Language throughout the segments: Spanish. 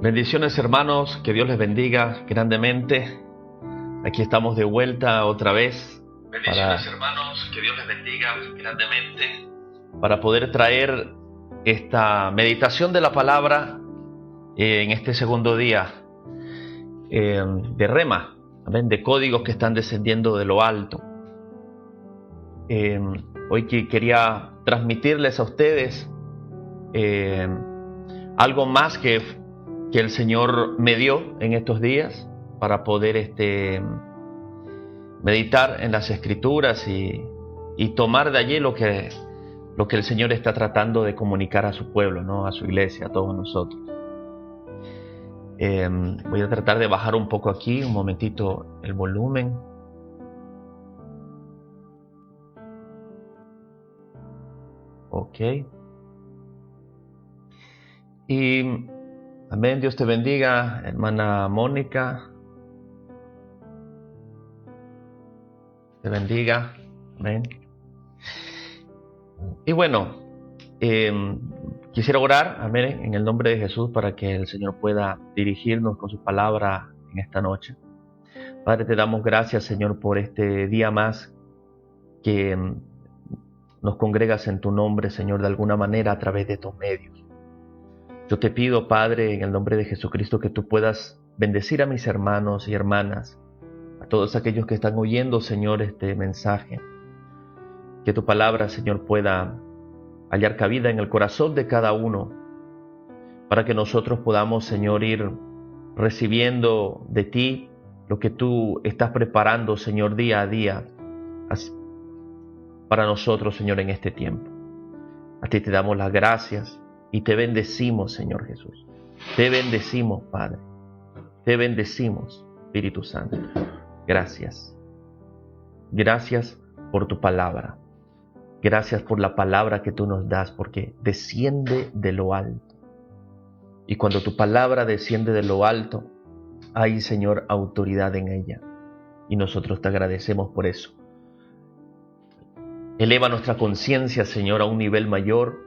Bendiciones, hermanos, que Dios les bendiga grandemente. Aquí estamos de vuelta otra vez. Bendiciones, hermanos, que Dios les bendiga grandemente. Para poder traer esta meditación de la palabra en este segundo día de Rema, ¿amén? De códigos que están descendiendo de lo alto. Hoy quería transmitirles a ustedes algo más que el Señor me dio en estos días para poder meditar en las Escrituras y tomar de allí lo que el Señor está tratando de comunicar a su pueblo, ¿no? A su iglesia, a todos nosotros. Voy a tratar de bajar un poco aquí, un momentito, el volumen. Ok. Y amén, Dios te bendiga, hermana Mónica. Te bendiga, amén. Y bueno, quisiera orar, amén, en el nombre de Jesús para que el Señor pueda dirigirnos con su palabra en esta noche. Padre, te damos gracias, Señor, por este día más que nos congregas en tu nombre, Señor, de alguna manera a través de tus medios. Yo te pido, Padre, en el nombre de Jesucristo, que tú puedas bendecir a mis hermanos y hermanas, a todos aquellos que están oyendo, Señor, este mensaje. Que tu palabra, Señor, pueda hallar cabida en el corazón de cada uno, para que nosotros podamos, Señor, ir recibiendo de ti lo que tú estás preparando, Señor, día a día, para nosotros, Señor, en este tiempo. A ti te damos las gracias. Y te bendecimos, Señor Jesús. Te bendecimos, Padre. Te bendecimos, Espíritu Santo. Gracias. Gracias por tu palabra. Gracias por la palabra que tú nos das, porque desciende de lo alto. Y cuando tu palabra desciende de lo alto, hay, Señor, autoridad en ella. Y nosotros te agradecemos por eso. Eleva nuestra conciencia, Señor, a un nivel mayor.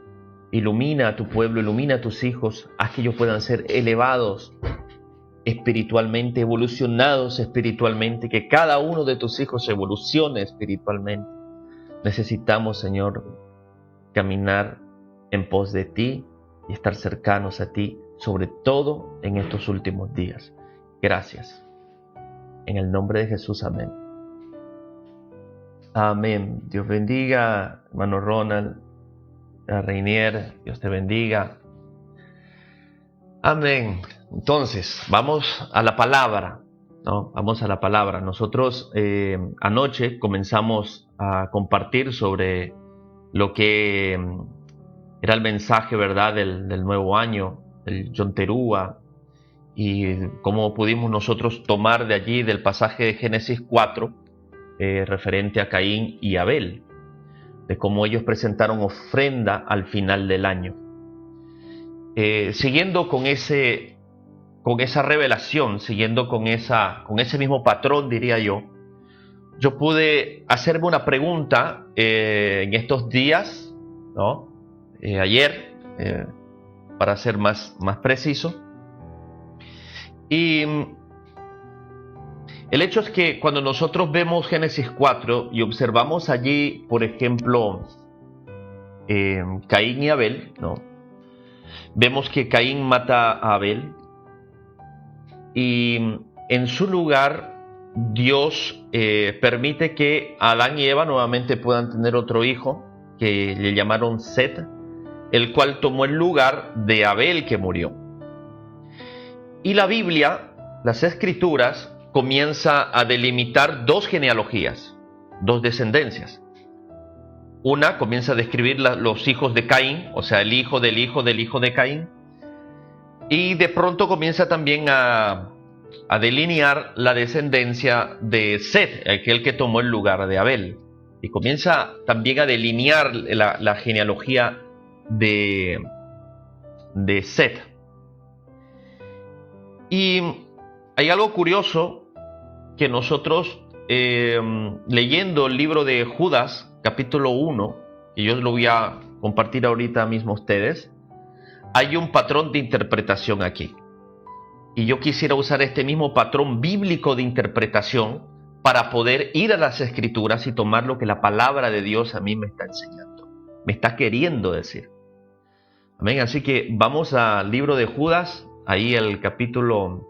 Ilumina a tu pueblo, ilumina a tus hijos, haz que ellos puedan ser elevados espiritualmente, evolucionados espiritualmente, que cada uno de tus hijos evolucione espiritualmente. Necesitamos, Señor, caminar en pos de ti y estar cercanos a ti, sobre todo en estos últimos días. Gracias. En el nombre de Jesús, amén. Amén. Dios bendiga, hermano Ronald. Reinier, Dios te bendiga. Amén. Entonces, vamos a la palabra, ¿no? Vamos a la palabra. Nosotros anoche comenzamos a compartir sobre lo que era el mensaje, ¿verdad?, del nuevo año, el Yom Teruah, y cómo pudimos nosotros tomar de allí, del pasaje de Génesis 4, referente a Caín y Abel, de cómo ellos presentaron ofrenda al final del año. Siguiendo con esa revelación, siguiendo con ese mismo patrón, diría yo pude hacerme una pregunta en estos días, ¿no? Ayer, para ser más preciso. Y el hecho es que cuando nosotros vemos Génesis 4 y observamos allí, por ejemplo, Caín y Abel, ¿no? Vemos que Caín mata a Abel y en su lugar Dios permite que Adán y Eva nuevamente puedan tener otro hijo que le llamaron Set, el cual tomó el lugar de Abel que murió. Y la Biblia, las Escrituras, comienza a delimitar dos genealogías, dos descendencias. Una comienza a describir los hijos de Caín, o sea, el hijo del hijo del hijo de Caín. Y de pronto comienza también a delinear la descendencia de Set, aquel que tomó el lugar de Abel. Y comienza también a delinear la genealogía de Set. Y hay algo curioso que nosotros, leyendo el libro de Judas, capítulo 1, que yo lo voy a compartir ahorita mismo a ustedes, hay un patrón de interpretación aquí. Y yo quisiera usar este mismo patrón bíblico de interpretación para poder ir a las Escrituras y tomar lo que la palabra de Dios a mí me está enseñando, me está queriendo decir. Amén. Así que vamos al libro de Judas, ahí el capítulo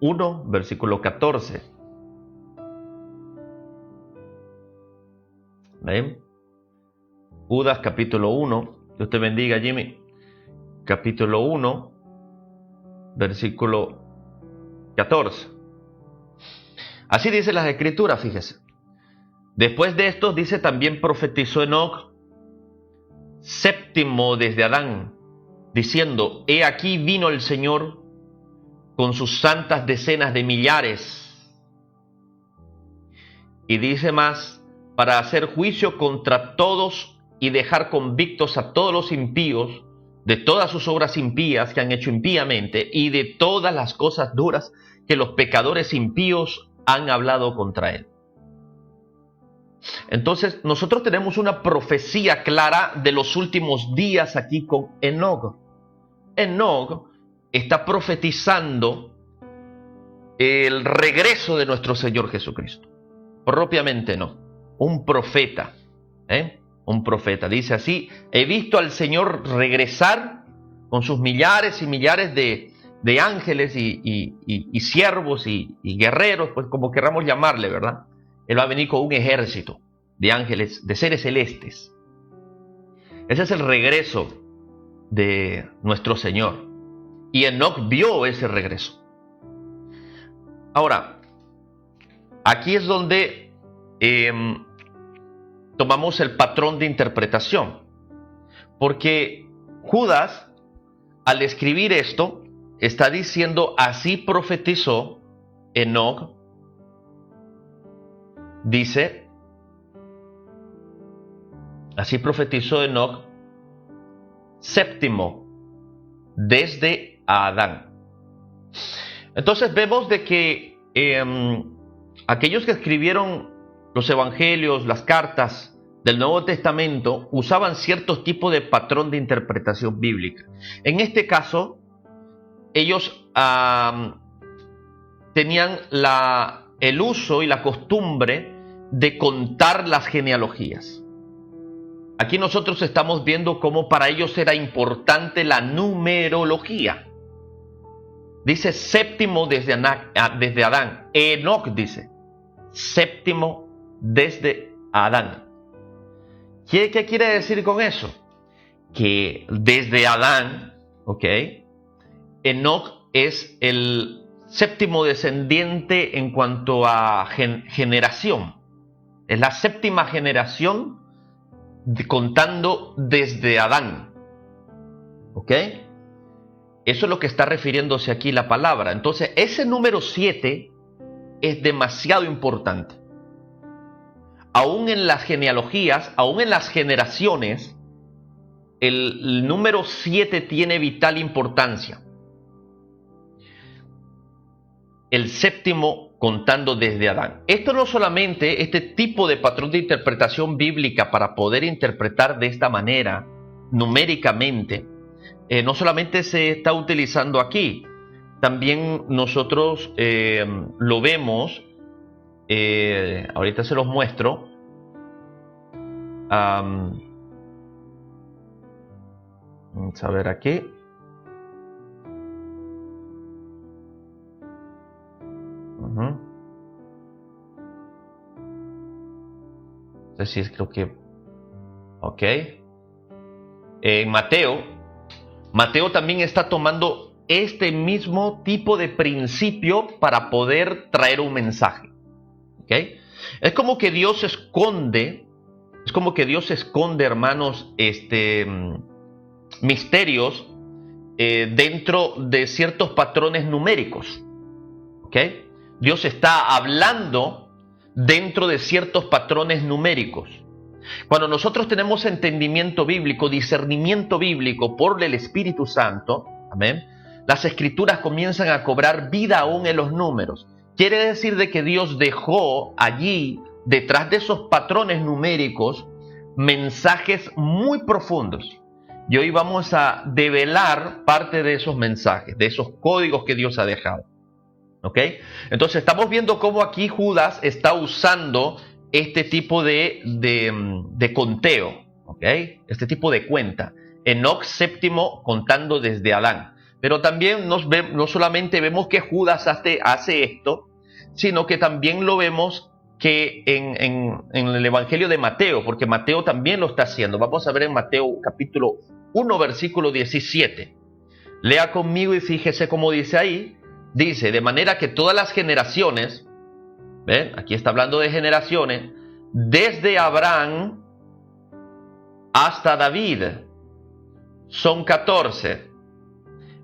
1, versículo 14. Amén. Judas capítulo 1, Dios te bendiga, Jimmy. Capítulo 1, versículo 14. Así dice las Escrituras, fíjese. Después de esto, dice, también profetizó Enoc, séptimo desde Adán, diciendo, he aquí vino el Señor con sus santas decenas de millares. Y dice más, para hacer juicio contra todos y dejar convictos a todos los impíos de todas sus obras impías que han hecho impíamente y de todas las cosas duras que los pecadores impíos han hablado contra él. Entonces, nosotros tenemos una profecía clara de los últimos días aquí con Enoc. Enoc está profetizando el regreso de nuestro Señor Jesucristo. Propiamente no. Un profeta. Un profeta. Dice así, he visto al Señor regresar con sus millares y millares de ángeles y siervos y guerreros, pues como queramos llamarle, ¿verdad? Él va a venir con un ejército de ángeles, de seres celestes. Ese es el regreso de nuestro Señor. Y Enoc vio ese regreso. Ahora, aquí es donde tomamos el patrón de interpretación. Porque Judas, al escribir esto, está diciendo, así profetizó Enoc. Dice, así profetizó Enoc, séptimo desde Adán. Entonces vemos de que aquellos que escribieron los evangelios, las cartas del Nuevo Testamento, usaban ciertos tipos de patrón de interpretación bíblica. En este caso, ellos tenían el uso y la costumbre de contar las genealogías. Aquí nosotros estamos viendo cómo para ellos era importante la numerología. Dice séptimo desde Adán. Enoc dice séptimo desde Adán. ¿Qué quiere decir con eso? Que desde Adán, Enoc es el séptimo descendiente en cuanto a generación. Es la séptima generación contando desde Adán. Eso es lo que está refiriéndose aquí la palabra. Entonces, ese número 7 es demasiado importante. Aún en las genealogías, aún en las generaciones, el número 7 tiene vital importancia. El séptimo contando desde Adán. Esto no solamente, este tipo de patrón de interpretación bíblica para poder interpretar de esta manera, numéricamente, no solamente se está utilizando aquí, también nosotros lo vemos, ahorita se los muestro, vamos a ver aquí. No sé si es, creo que en Mateo también está tomando este mismo tipo de principio para poder traer un mensaje. Es como que Dios esconde, hermanos, misterios dentro de ciertos patrones numéricos. Dios está hablando dentro de ciertos patrones numéricos. Cuando nosotros tenemos entendimiento bíblico, discernimiento bíblico por el Espíritu Santo, amén, las Escrituras comienzan a cobrar vida aún en los números. Quiere decir de que Dios dejó allí, detrás de esos patrones numéricos, mensajes muy profundos Y hoy vamos a develar parte de esos mensajes, de esos códigos que Dios ha dejado. ¿Ok? Entonces estamos viendo cómo aquí Judas está usando este tipo de conteo. ¿Ok? Este tipo de cuenta. Enoc séptimo contando desde Adán. Pero también no solamente vemos que Judas hace esto, sino que también lo vemos que en el Evangelio de Mateo, porque Mateo también lo está haciendo. Vamos a ver en Mateo capítulo 1, versículo 17. Lea conmigo y fíjese cómo dice ahí. Dice, de manera que todas las generaciones, ¿ven? Aquí está hablando de generaciones, desde Abraham hasta David, son 14.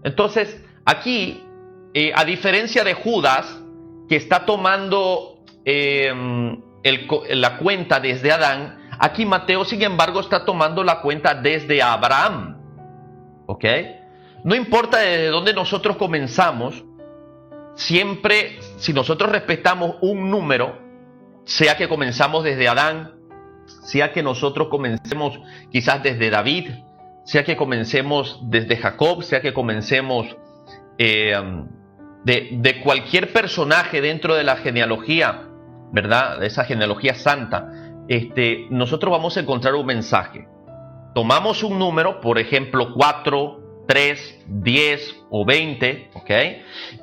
Entonces, aquí, a diferencia de Judas, que está tomando la cuenta desde Adán, aquí Mateo, sin embargo, está tomando la cuenta desde Abraham. ¿Ok? No importa desde dónde nosotros comenzamos, siempre, si nosotros respetamos un número, sea que comenzamos desde Adán, sea que nosotros comencemos quizás desde David, sea que comencemos desde Jacob, sea que comencemos de cualquier personaje dentro de la genealogía, ¿verdad? De esa genealogía santa, nosotros vamos a encontrar un mensaje. Tomamos un número, por ejemplo, 4, 3, 10 o 20, ¿ok?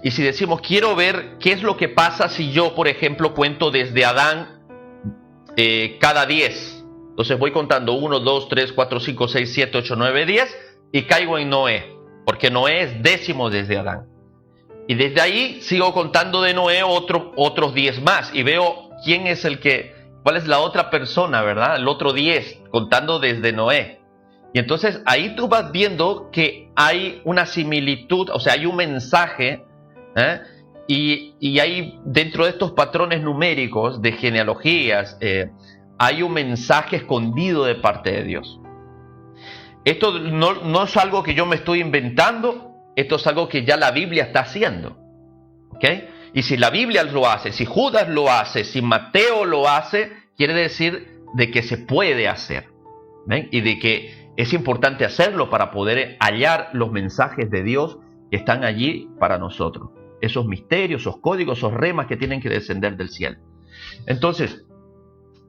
Y si decimos, quiero ver qué es lo que pasa si yo, por ejemplo, cuento desde Adán cada 10. Entonces voy contando 1, 2, 3, 4, 5, 6, 7, 8, 9, 10 y caigo en Noé, porque Noé es décimo desde Adán. Y desde ahí sigo contando de Noé otros 10 más y veo cuál es la otra persona, ¿verdad? El otro 10, contando desde Noé. Y entonces ahí tú vas viendo que hay una similitud, o sea, hay un mensaje, y hay dentro de estos patrones numéricos de genealogías, hay un mensaje escondido de parte de Dios. Esto no es algo que yo me estoy inventando, esto es algo que ya la Biblia está haciendo. ¿Ok? Y si la Biblia lo hace, si Judas lo hace, si Mateo lo hace, quiere decir de que se puede hacer. ¿Ven? Y de que es importante hacerlo para poder hallar los mensajes de Dios que están allí para nosotros. Esos misterios, esos códigos, esos remas que tienen que descender del cielo. Entonces,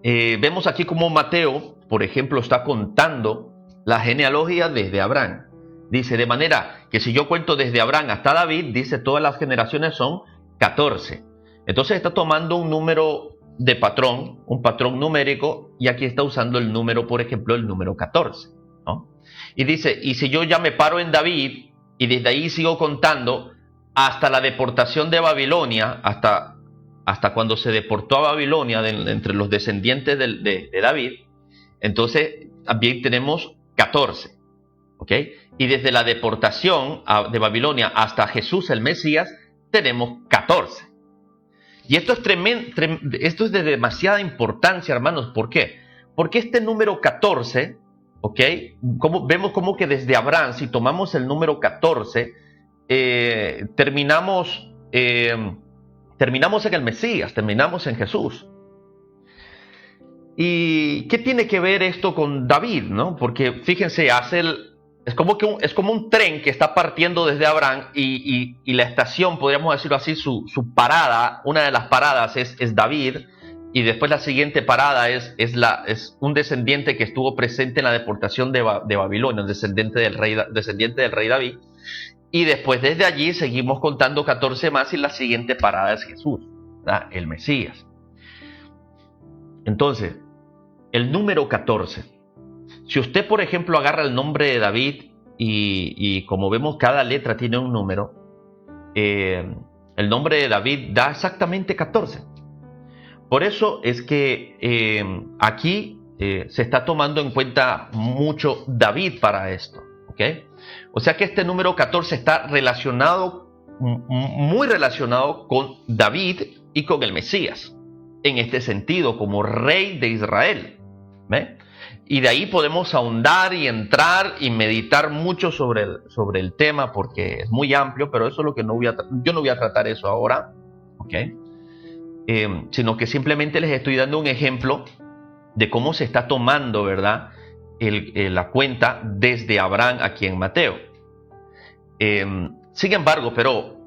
vemos aquí como Mateo, por ejemplo, está contando la genealogía desde Abraham. Dice, de manera que si yo cuento desde Abraham hasta David, dice, todas las generaciones son 14. Entonces está tomando un número de patrón, un patrón numérico, y aquí está usando el número, por ejemplo, el número 14, ¿no? Y dice, y si yo ya me paro en David, y desde ahí sigo contando hasta la deportación de Babilonia, hasta cuando se deportó a Babilonia entre los descendientes de David, entonces también tenemos 14, ¿ok? Y desde la deportación de Babilonia hasta Jesús el Mesías, tenemos 14. Y esto es tremendo, esto es de demasiada importancia, hermanos. ¿Por qué? Porque este número 14, ¿ok? Vemos como que desde Abraham, si tomamos el número 14, terminamos en el Mesías, terminamos en Jesús. ¿Y qué tiene que ver esto con David, no? Porque fíjense, es como un tren que está partiendo desde Abraham y la estación, podríamos decirlo así, su parada, una de las paradas es David, y después la siguiente parada es un descendiente que estuvo presente en la deportación de Babilonia, un descendiente del rey David. Y después desde allí seguimos contando 14 más y la siguiente parada es Jesús, ¿verdad? El Mesías. Entonces, el número 14. Si usted, por ejemplo, agarra el nombre de David y como vemos cada letra tiene un número, el nombre de David da exactamente 14. Por eso es que aquí se está tomando en cuenta mucho David para esto, ¿ok? O sea que este número 14 está muy relacionado con David y con el Mesías, en este sentido, como rey de Israel. ¿Ve? Y de ahí podemos ahondar y entrar y meditar mucho sobre el tema, porque es muy amplio, pero eso es lo que yo no voy a tratar eso ahora, ¿ok? Sino que simplemente les estoy dando un ejemplo de cómo se está tomando, ¿verdad? la cuenta desde Abraham aquí en Mateo. Sin embargo, pero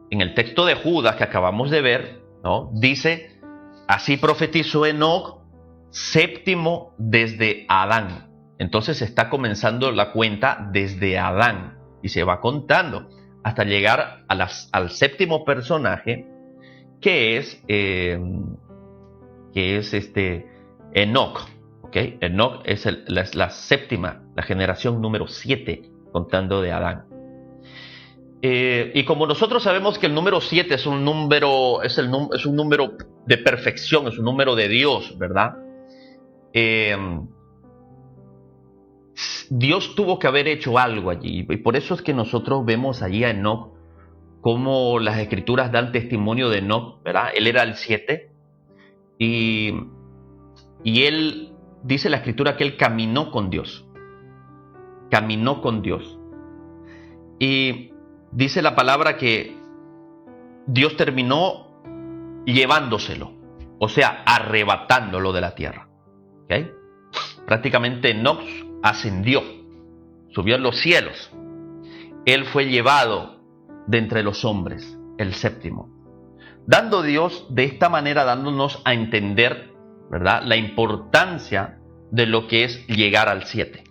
en el texto de Judas que acabamos de ver, ¿no? Dice, así profetizó Enoc, séptimo desde Adán. Entonces está comenzando la cuenta desde Adán y se va contando hasta llegar al séptimo personaje, que es Enoc. ¿Okay? Enoc es la séptima, la generación número 7, contando de Adán. Y como nosotros sabemos que el número 7 es un número, es un número de perfección, es un número de Dios, ¿verdad? Dios tuvo que haber hecho algo allí, y por eso es que nosotros vemos allí a Enoc, como las escrituras dan testimonio de Enoc, ¿verdad? Él era el 7, y él, dice la escritura, que él caminó con Dios. Caminó con Dios. Y dice la palabra que Dios terminó llevándoselo, o sea, arrebatándolo de la tierra. ¿Okay? Prácticamente Enoc ascendió, subió a los cielos. Él fue llevado de entre los hombres, el séptimo. Dando Dios de esta manera, dándonos a entender, ¿verdad?, la importancia de lo que es llegar al 7.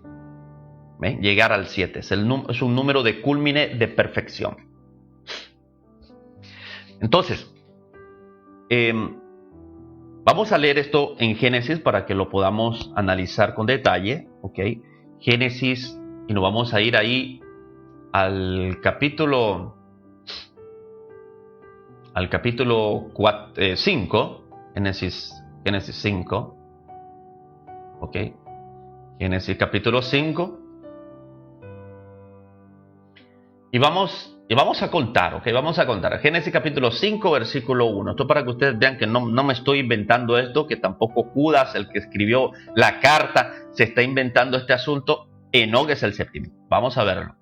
¿Ven? Llegar al 7 es un número de cúlmine de perfección. Entonces, vamos a leer esto en Génesis para que lo podamos analizar con detalle. ¿Ok? Génesis, y nos vamos a ir ahí al capítulo 5, Génesis 5. ¿Ok? Génesis capítulo 5. Y vamos a contar, ¿ok? Vamos a contar. Génesis capítulo 5, versículo 1. Esto para que ustedes vean que no me estoy inventando esto, que tampoco Judas, el que escribió la carta, se está inventando este asunto. Enoc es el séptimo. Vamos a verlo.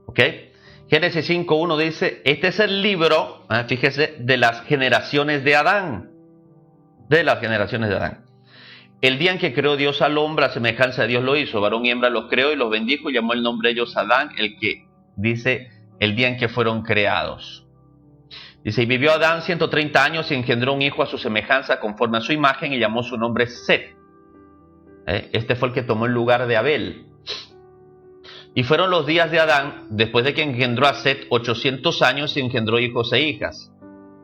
¿Ok? Génesis 5:1 dice, este es el libro, fíjese, de las generaciones de Adán. De las generaciones de Adán. El día en que creó Dios al hombre, a semejanza de Dios lo hizo, varón y hembra los creó y los bendijo y llamó el nombre de ellos Adán, el que dice, el día en que fueron creados. Dice, y vivió Adán 130 años y engendró un hijo a su semejanza conforme a su imagen y llamó su nombre Set. Este fue el que tomó el lugar de Abel. Y fueron los días de Adán, después de que engendró a Set, 800 años y engendró hijos e hijas.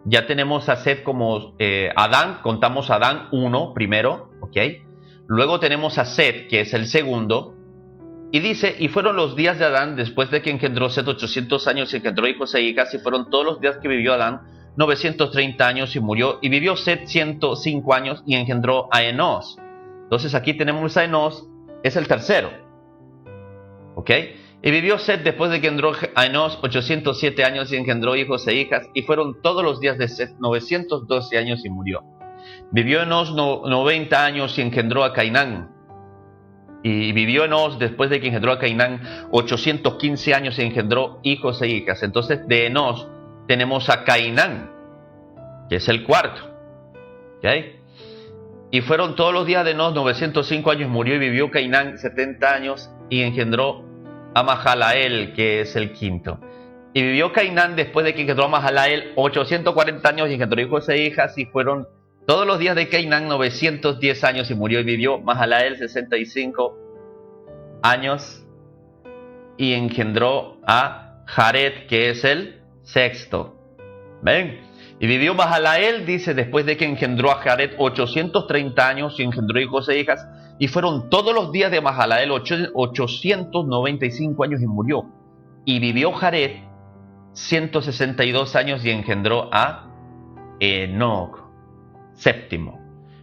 Ya tenemos a Set como Adán, contamos a Adán 1 primero, ¿ok? Luego tenemos a Set, que es el segundo, y dice, y fueron los días de Adán, después de que engendró Set 800 años y engendró hijos e hijas, y fueron todos los días que vivió Adán, 930 años y murió, y vivió Set 105 años y engendró a Enos. Entonces aquí tenemos a Enos, es el tercero, ¿ok? Y vivió Set después de que engendró a Enos 807 años y engendró hijos e hijas, y fueron todos los días de Set 912 años y murió. Vivió Enos 90 años y engendró a Cainán. Y vivió Enos después de que engendró a Cainán 815 años y engendró hijos e hijas. Entonces de Enos tenemos a Cainán, que es el cuarto. ¿Okay? Y fueron todos los días de Enos 905 años, murió y vivió Cainán 70 años y engendró a Mahalael, que es el quinto. Y vivió Cainán después de que engendró a Mahalael 840 años y engendró hijos e hijas, y fueron todos los días de Cainán 910 años y murió y vivió Mahalael 65 años y engendró a Jared, que es el sexto. ¿Ven? Y vivió Mahalael, dice, después de que engendró a Jared 830 años y engendró hijos e hijas, y fueron todos los días de Mahalael 895 años y murió. Y vivió Jared 162 años y engendró a Enoc, séptimo.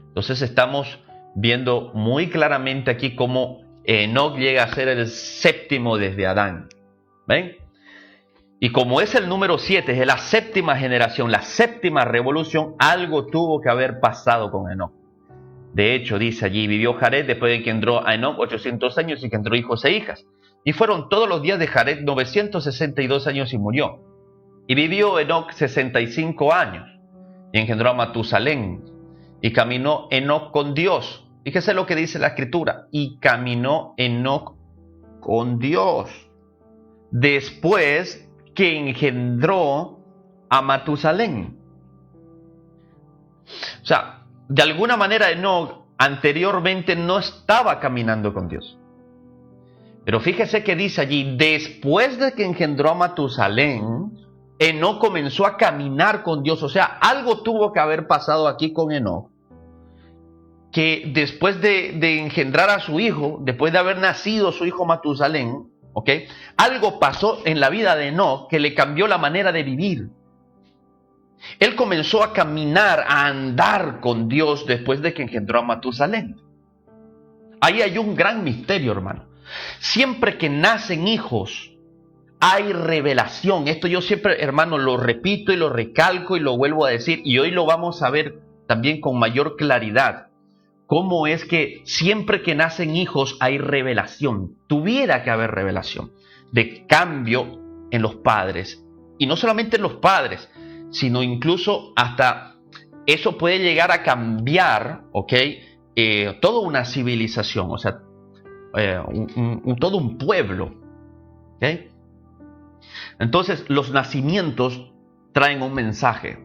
Entonces estamos viendo muy claramente aquí cómo Enoc llega a ser el séptimo desde Adán. ¿Ven? Y como es el número 7, es la séptima generación, la séptima revolución, algo tuvo que haber pasado con Enoc. De hecho, dice allí, vivió Jared después de que engendró a Enoc 800 años y engendró hijos e hijas. Y fueron todos los días de Jared 962 años y murió. Y vivió Enoc 65 años y engendró a Matusalén. Y caminó Enoc con Dios Fíjese lo que dice la Escritura. Y caminó Enoc con Dios después que engendró a Matusalén. O sea, de alguna manera Enoc anteriormente no estaba caminando con Dios. Pero fíjese que dice allí, después de que engendró a Matusalén, Enoc comenzó a caminar con Dios. O sea, algo tuvo que haber pasado aquí con Enoc, que después de engendrar a su hijo, después de haber nacido su hijo Matusalén, ¿ok? Algo pasó en la vida de Enoc que le cambió la manera de vivir. Él comenzó a caminar, a andar con Dios después de que engendró a Matusalén. Ahí hay un gran misterio, hermano. Siempre que nacen hijos, hay revelación. Esto yo siempre, hermano, lo repito y lo recalco y lo vuelvo a decir. Y hoy lo vamos a ver también con mayor claridad. Cómo es que siempre que nacen hijos hay revelación. Tuviera que haber revelación de cambio en los padres. Y no solamente en los padres, sino incluso hasta eso puede llegar a cambiar, ¿ok? Toda una civilización, o sea, todo un pueblo, ¿ok? Entonces, los nacimientos traen un mensaje.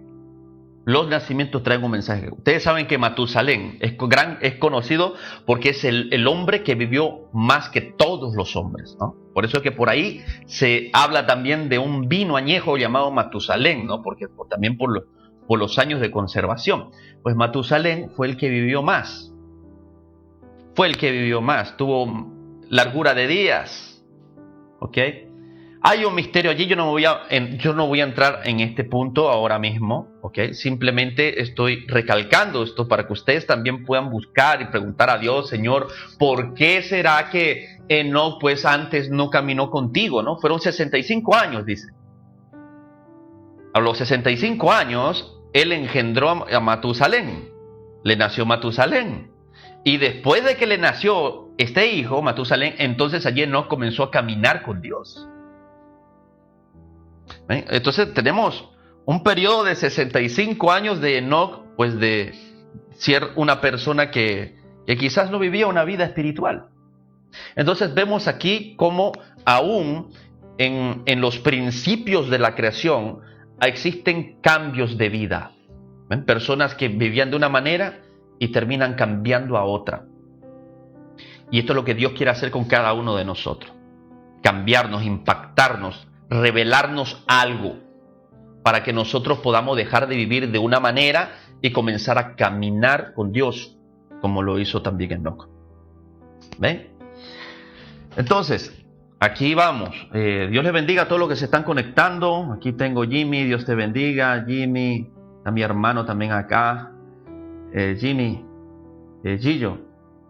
Los nacimientos traen un mensaje. Ustedes saben que Matusalén es conocido porque es el hombre que vivió más que todos los hombres, ¿no? Por eso es que por ahí se habla también de un vino añejo llamado Matusalén, ¿no? Porque también por los años de conservación. Pues Matusalén fue el que vivió más. Fue el que vivió más. Tuvo largura de días. ¿Ok? Hay un misterio allí, yo no voy a entrar en este punto ahora mismo, ¿ok? Simplemente estoy recalcando esto para que ustedes también puedan buscar y preguntar a Dios, Señor, ¿por qué será que Enoc pues antes no caminó contigo, ¿no? Fueron 65 años, dice. A los 65 años, él engendró a Matusalén, le nació Matusalén. Y después de que le nació este hijo, Matusalén, entonces allí Enoc comenzó a caminar con Dios. Entonces tenemos un periodo de 65 años de Enoc, pues de ser una persona que quizás no vivía una vida espiritual. Entonces vemos aquí cómo aún en los principios de la creación existen cambios de vida. ¿Ven? Personas que vivían de una manera y terminan cambiando a otra. Y esto es lo que Dios quiere hacer con cada uno de nosotros. Cambiarnos, impactarnos, revelarnos algo para que nosotros podamos dejar de vivir de una manera y comenzar a caminar con Dios, como lo hizo también Enoc. ¿Ven? Entonces, aquí vamos. Dios les bendiga a todos los que se están conectando. Aquí tengo Jimmy, Dios te bendiga. Jimmy, a mi hermano también acá. Jimmy, Gillo.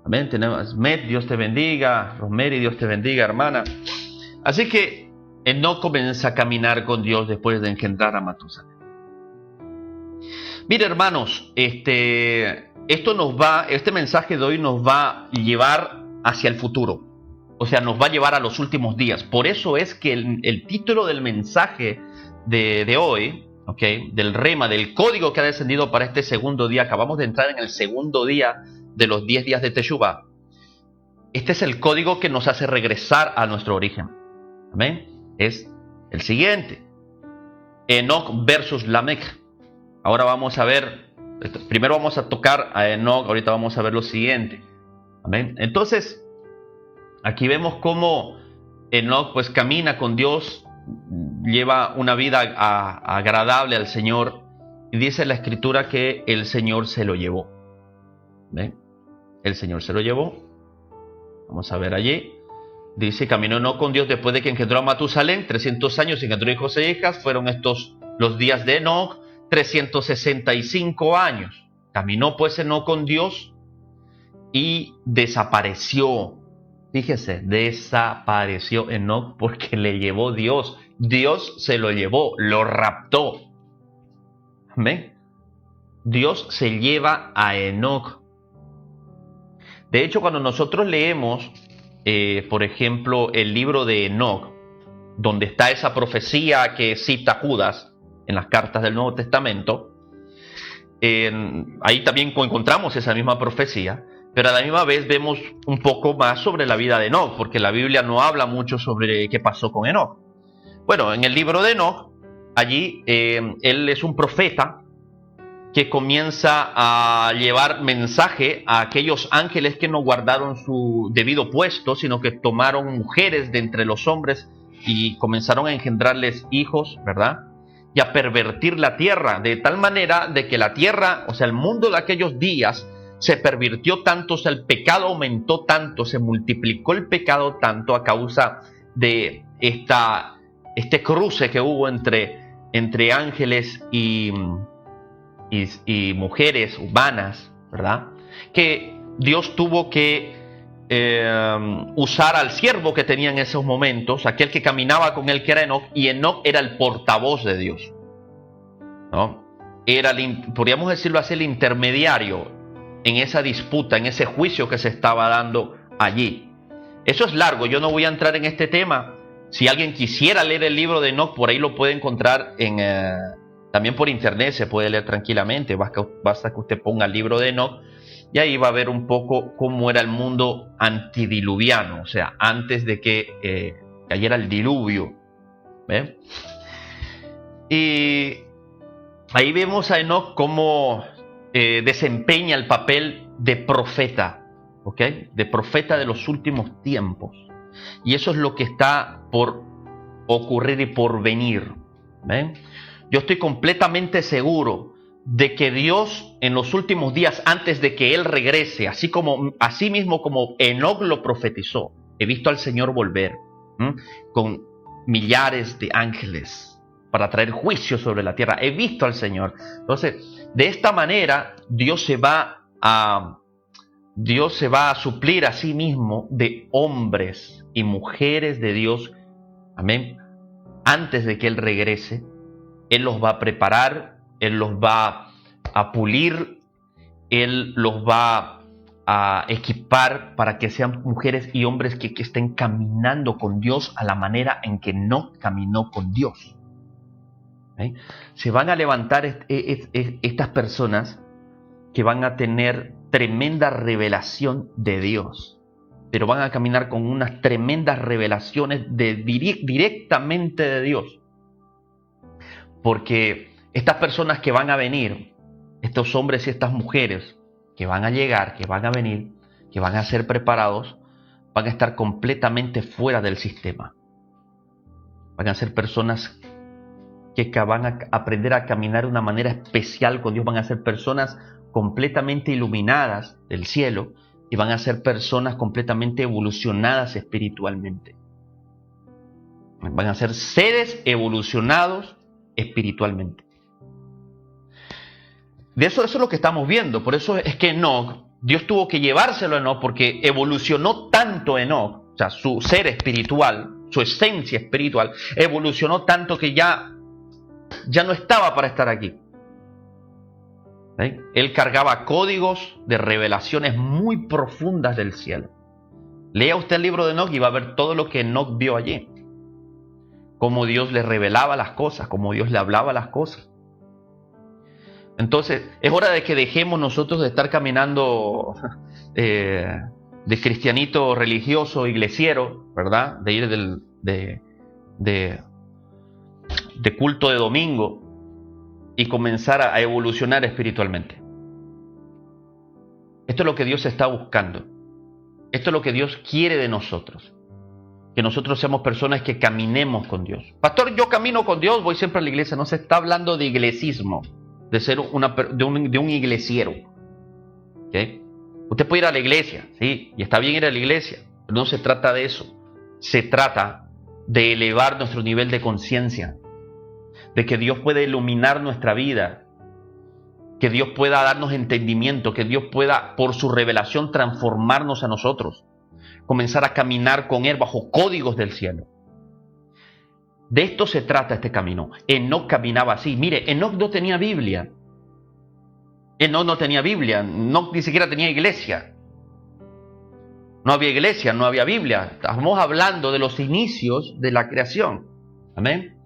Amén. Tenemos Met, Dios te bendiga. Rosemary, Dios te bendiga, hermana. Así que Enoc comienza a caminar con Dios después de engendrar a Matusalén. Mire, hermanos, este mensaje de hoy nos va a llevar hacia el futuro. O sea, nos va a llevar a los últimos días. Por eso es que el título del mensaje de hoy, ¿okay? Del rema, del código que ha descendido para este segundo día. Acabamos de entrar en el segundo día de los 10 días de Teshuvah. Este es el código que nos hace regresar a nuestro origen. Amén. Es el siguiente. Enoc versus Lamec. Ahora vamos a ver, primero vamos a tocar a Enoc, ahorita vamos a ver lo siguiente. Amén. Entonces, aquí vemos cómo Enoc pues camina con Dios, lleva una vida agradable al Señor, y dice la Escritura que el Señor se lo llevó. ¿Ven? El Señor se lo llevó. Vamos a ver allí. Dice, caminó Enoc con Dios después de que engendró a Matusalén, 300 años, engendró hijos e hijas. Fueron estos los días de Enoc, 365 años. Caminó pues Enoc con Dios y desapareció. Fíjese, desapareció Enoc porque le llevó Dios. Dios se lo llevó, lo raptó. ¿Ven? Dios se lleva a Enoc. De hecho, cuando nosotros leemos, por ejemplo, el libro de Enoc, donde está esa profecía que cita Judas en las cartas del Nuevo Testamento, ahí también encontramos esa misma profecía. pero a la misma vez vemos un poco más sobre la vida de Enoc, porque la Biblia no habla mucho sobre qué pasó con Enoc. Bueno, en el libro de Enoc, allí él es un profeta que comienza a llevar mensaje a aquellos ángeles que no guardaron su debido puesto, sino que tomaron mujeres de entre los hombres y comenzaron a engendrarles hijos, ¿verdad? Y a pervertir la tierra, de tal manera de que la tierra, o sea, el mundo de aquellos días, se pervirtió tanto, o sea, el pecado aumentó tanto, se multiplicó el pecado tanto a causa de este cruce que hubo entre ángeles y mujeres humanas, ¿verdad? Que Dios tuvo que usar al siervo que tenía en esos momentos, aquel que caminaba con él, que era Enoc, y Enoc era el portavoz de Dios, ¿no? Era, podríamos decirlo así, el intermediario en esa disputa, en ese juicio que se estaba dando allí. Eso es largo, yo no voy a entrar en este tema. Si alguien quisiera leer el libro de Enoc, por ahí lo puede encontrar también por internet, se puede leer tranquilamente. Basta que usted ponga el libro de Enoc y ahí va a ver un poco cómo era el mundo antidiluviano, o sea, antes de que cayera el diluvio. ¿Ve? Y ahí vemos a Enoc cómo desempeña el papel de profeta, ¿ok? De profeta de los últimos tiempos. Y eso es lo que está por ocurrir y por venir. ¿Ven? Yo estoy completamente seguro de que Dios en los últimos días, antes de que Él regrese, así mismo como Enoc lo profetizó, he visto al Señor volver con millares de ángeles para traer juicio sobre la tierra. He visto al Señor. Entonces, de esta manera, Dios se va a suplir a sí mismo de hombres y mujeres de Dios. Amén. Antes de que Él regrese, Él los va a preparar, Él los va a pulir, Él los va a equipar para que sean mujeres y hombres que estén caminando con Dios a la manera en que no caminó con Dios. ¿Eh? Se van a levantar estas personas que van a tener tremenda revelación de Dios, pero van a caminar con unas tremendas revelaciones directamente de Dios. Porque estas personas que van a venir, estos hombres y estas mujeres que van a llegar, que van a venir, que van a ser preparados, van a estar completamente fuera del sistema. Van a ser personas que van a aprender a caminar de una manera especial con Dios. Van a ser personas completamente iluminadas del cielo y van a ser personas completamente evolucionadas espiritualmente. Van a ser seres evolucionados espiritualmente. De eso es lo que estamos viendo. Por eso es que Enoc, Dios tuvo que llevárselo a Enoc, porque evolucionó tanto Enoc, o sea, su ser espiritual, su esencia espiritual, evolucionó tanto que ya no estaba para estar aquí. ¿Eh? Él cargaba códigos de revelaciones muy profundas del cielo. Lea usted el libro de Enoc y va a ver todo lo que Enoc vio allí. Cómo Dios le revelaba las cosas, cómo Dios le hablaba las cosas. Entonces, es hora de que dejemos nosotros de estar caminando de cristianito religioso, iglesiero, ¿verdad? De ir de culto de domingo y comenzar a evolucionar espiritualmente. Esto es lo que Dios está buscando. Esto es lo que Dios quiere de nosotros. Que nosotros seamos personas que caminemos con Dios. Pastor, yo camino con Dios, voy siempre a la iglesia. No se está hablando de iglesismo, de ser de un iglesiero. ¿Okay? Usted puede ir a la iglesia, sí, y está bien ir a la iglesia, pero no se trata de eso. Se trata de elevar nuestro nivel de conciencia, de que Dios pueda iluminar nuestra vida, que Dios pueda darnos entendimiento, que Dios pueda, por su revelación, transformarnos a nosotros, comenzar a caminar con Él bajo códigos del cielo. De esto se trata este camino. Enoc caminaba así. Mire, Enoc no tenía Biblia. Enoc no tenía Biblia. Enoc ni siquiera tenía iglesia. No había iglesia, no había Biblia. Estamos hablando de los inicios de la creación. Amén.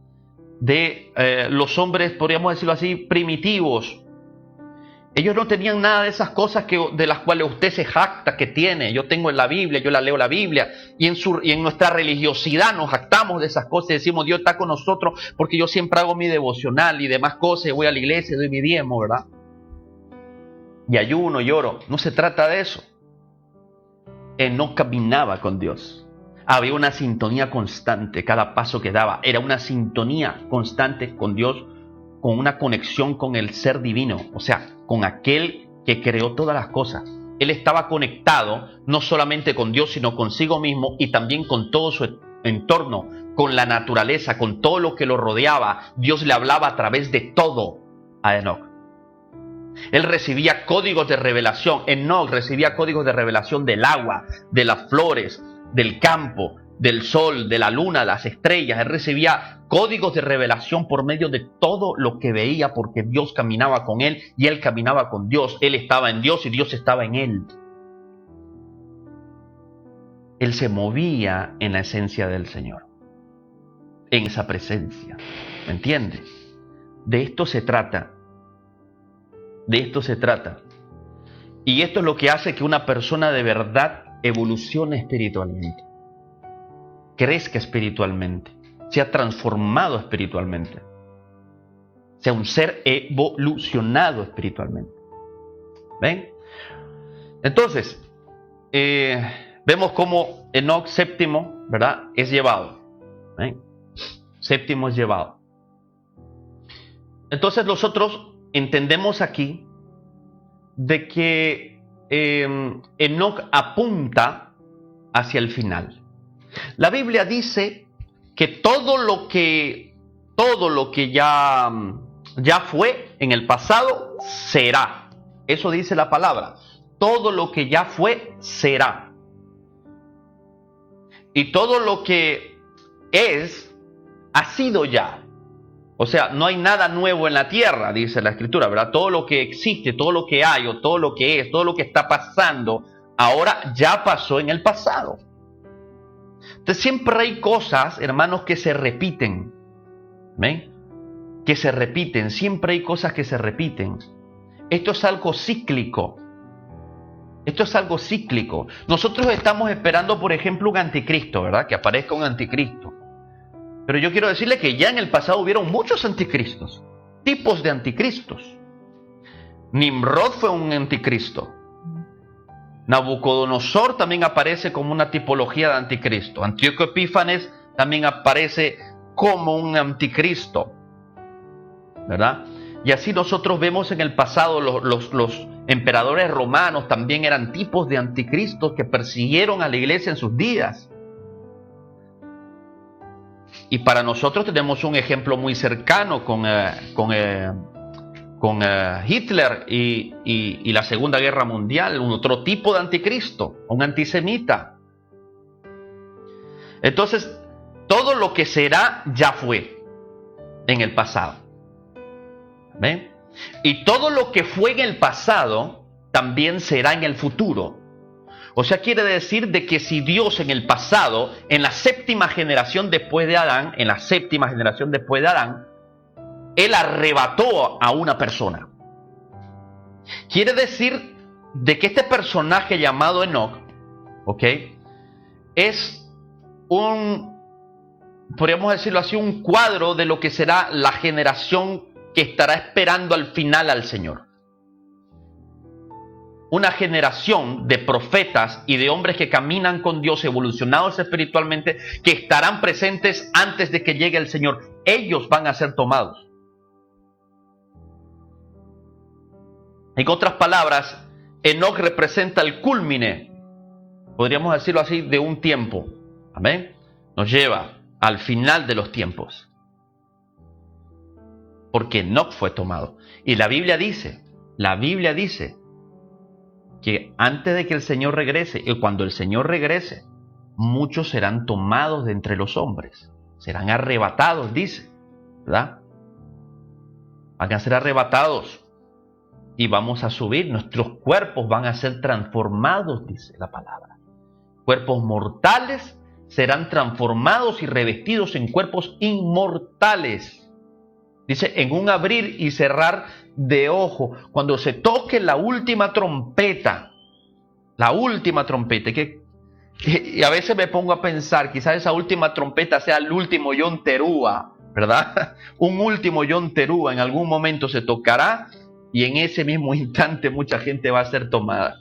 De los hombres, podríamos decirlo así, primitivos, Ellos no tenían nada de esas cosas de las cuales usted se jacta que tiene. Yo tengo en la Biblia, yo la leo la Biblia, y en nuestra religiosidad nos jactamos de esas cosas y decimos, Dios está con nosotros porque yo siempre hago mi devocional y demás cosas, y voy a la iglesia, doy mi diezmo, ¿verdad? Y ayuno, lloro. No se trata de eso. Enoc caminaba con Dios. Había una sintonía constante, cada paso que daba era una sintonía constante con Dios, con una conexión con el ser divino, o sea, con aquel que creó todas las cosas. Él estaba conectado no solamente con Dios, sino consigo mismo y también con todo su entorno, con la naturaleza, con todo lo que lo rodeaba. Dios le hablaba a través de todo a Enoc. Él recibía códigos de revelación. Enoc recibía códigos de revelación del agua, de las flores, del campo, del sol, de la luna, de las estrellas. Él recibía códigos de revelación por medio de todo lo que veía, porque Dios caminaba con él y él caminaba con Dios. Él estaba en Dios y Dios estaba en él. Él se movía en la esencia del Señor, en esa presencia. ¿Me entiende? De esto se trata. De esto se trata. Y esto es lo que hace que una persona de verdad evolucione espiritualmente, crezca espiritualmente, sea transformado espiritualmente, sea un ser evolucionado espiritualmente. ¿Ven? Entonces, vemos cómo Enoc séptimo, ¿verdad?, es llevado. ¿Ven? Séptimo es llevado. Entonces nosotros entendemos aquí de que Enoc apunta hacia el final. La Biblia dice que todo lo que ya fue en el pasado será. Eso dice la palabra. Todo lo que ya fue será. Y todo lo que es ha sido ya. O sea, no hay nada nuevo en la tierra, dice la Escritura, ¿verdad? Todo lo que existe, todo lo que hay, o todo lo que es, todo lo que está pasando, ahora ya pasó en el pasado. Entonces siempre hay cosas, hermanos, que se repiten. ¿Ven? Que se repiten, siempre hay cosas que se repiten. Esto es algo cíclico. Esto es algo cíclico. Nosotros estamos esperando, por ejemplo, un anticristo, ¿verdad? Que aparezca un anticristo. Pero yo quiero decirle que ya en el pasado hubieron muchos anticristos, tipos de anticristos. Nimrod fue un anticristo. Nabucodonosor también aparece como una tipología de anticristo. Antíoco Epífanes también aparece como un anticristo, ¿verdad? Y así nosotros vemos en el pasado los emperadores romanos también eran tipos de anticristos que persiguieron a la iglesia en sus días. Y para nosotros tenemos un ejemplo muy cercano con Hitler y la Segunda Guerra Mundial, un otro tipo de anticristo, un antisemita. Entonces, todo lo que será ya fue en el pasado. ¿Ven? Y todo lo que fue en el pasado también será en el futuro. O sea, quiere decir de que si Dios en el pasado, en la séptima generación después de Adán, Él arrebató a una persona. Quiere decir de que este personaje llamado Enoc, ¿ok?, es podríamos decirlo así, un cuadro de lo que será la generación que estará esperando al final al Señor. Una generación de profetas y de hombres que caminan con Dios, evolucionados espiritualmente, que estarán presentes antes de que llegue el Señor. Ellos van a ser tomados. En otras palabras, Enoc representa el cúlmine, podríamos decirlo así, de un tiempo. Amén. Nos lleva al final de los tiempos. Porque Enoc fue tomado. Y la Biblia dice que antes de que el Señor regrese, y cuando el Señor regrese, muchos serán tomados de entre los hombres. Serán arrebatados, dice, ¿verdad? Van a ser arrebatados y vamos a subir. Nuestros cuerpos van a ser transformados, dice la palabra. Cuerpos mortales serán transformados y revestidos en cuerpos inmortales. Dice, en un abrir y cerrar de ojo, cuando se toque la última trompeta, y a veces me pongo a pensar, quizás esa última trompeta sea el último Yom Teruah, ¿verdad? Un último Yom Teruah en algún momento se tocará y en ese mismo instante mucha gente va a ser tomada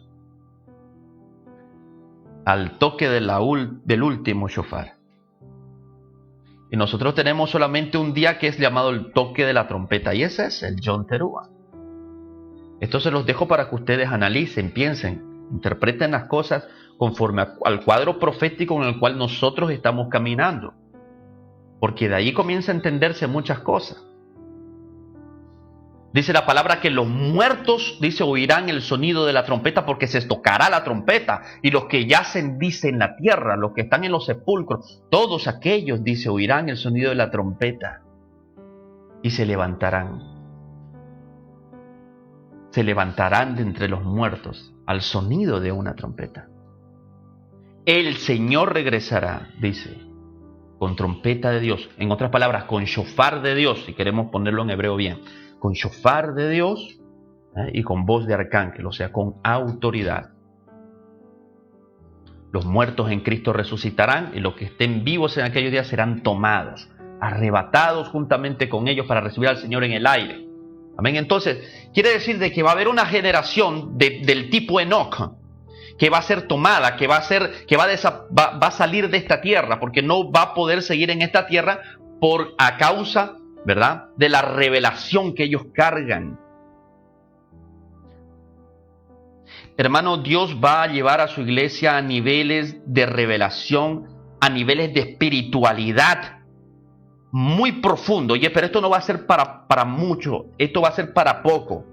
al toque del último shofar. Y nosotros tenemos solamente un día que es llamado el toque de la trompeta, y ese es el Yom Teruah. Esto se los dejo para que ustedes analicen, piensen, interpreten las cosas conforme al cuadro profético en el cual nosotros estamos caminando. Porque de ahí comienza a entenderse muchas cosas. Dice la palabra que los muertos, dice, oirán el sonido de la trompeta porque se tocará la trompeta. Y los que yacen, dice, en la tierra, los que están en los sepulcros, todos aquellos, dice, oirán el sonido de la trompeta y se levantarán. Se levantarán de entre los muertos al sonido de una trompeta. El Señor regresará, dice, con trompeta de Dios. En otras palabras, con shofar de Dios, si queremos ponerlo en hebreo bien. Con shofar de Dios y con voz de arcángel, o sea, con autoridad. Los muertos en Cristo resucitarán y los que estén vivos en aquellos días serán tomados, arrebatados juntamente con ellos para recibir al Señor en el aire. Amén. Entonces, quiere decir de que va a haber una generación del tipo Enoc que va a ser tomada, que va a salir de esta tierra, porque no va a poder seguir en esta tierra a causa, ¿verdad?, de la revelación que ellos cargan. Hermano, Dios va a llevar a su iglesia a niveles de revelación, a niveles de espiritualidad muy profundo. Oye, pero esto no va a ser para mucho, esto va a ser para poco.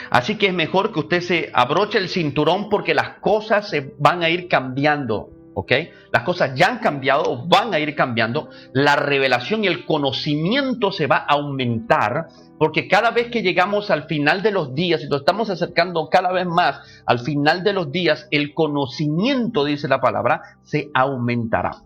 Así que es mejor que usted se abroche el cinturón porque las cosas se van a ir cambiando, ¿ok? Las cosas ya han cambiado, van a ir cambiando. La revelación y el conocimiento se va a aumentar porque cada vez que llegamos al final de los días y nos estamos acercando cada vez más al final de los días, el conocimiento, dice la palabra, se aumentará.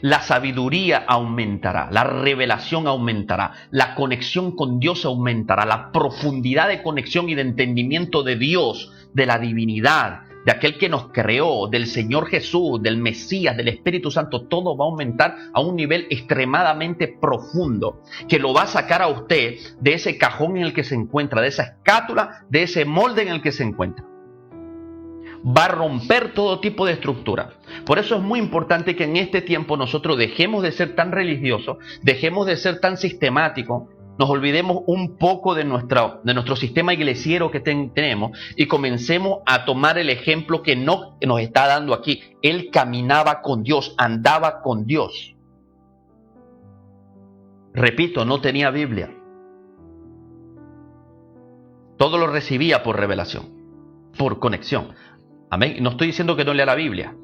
La sabiduría aumentará, la revelación aumentará, la conexión con Dios aumentará, la profundidad de conexión y de entendimiento de Dios, de la divinidad, de aquel que nos creó, del Señor Jesús, del Mesías, del Espíritu Santo. Todo va a aumentar a un nivel extremadamente profundo, que lo va a sacar a usted de ese cajón en el que se encuentra, de esa espátula, de ese molde en el que se encuentra. Va a romper todo tipo de estructura. Por eso es muy importante que en este tiempo nosotros dejemos de ser tan religiosos, dejemos de ser tan sistemáticos, nos olvidemos un poco de nuestro sistema iglesiero que tenemos y comencemos a tomar el ejemplo que nos está dando aquí. Él caminaba con Dios, andaba con Dios. Repito, no tenía Biblia. Todo lo recibía por revelación, por conexión. Amén. No estoy diciendo que no lea la Biblia.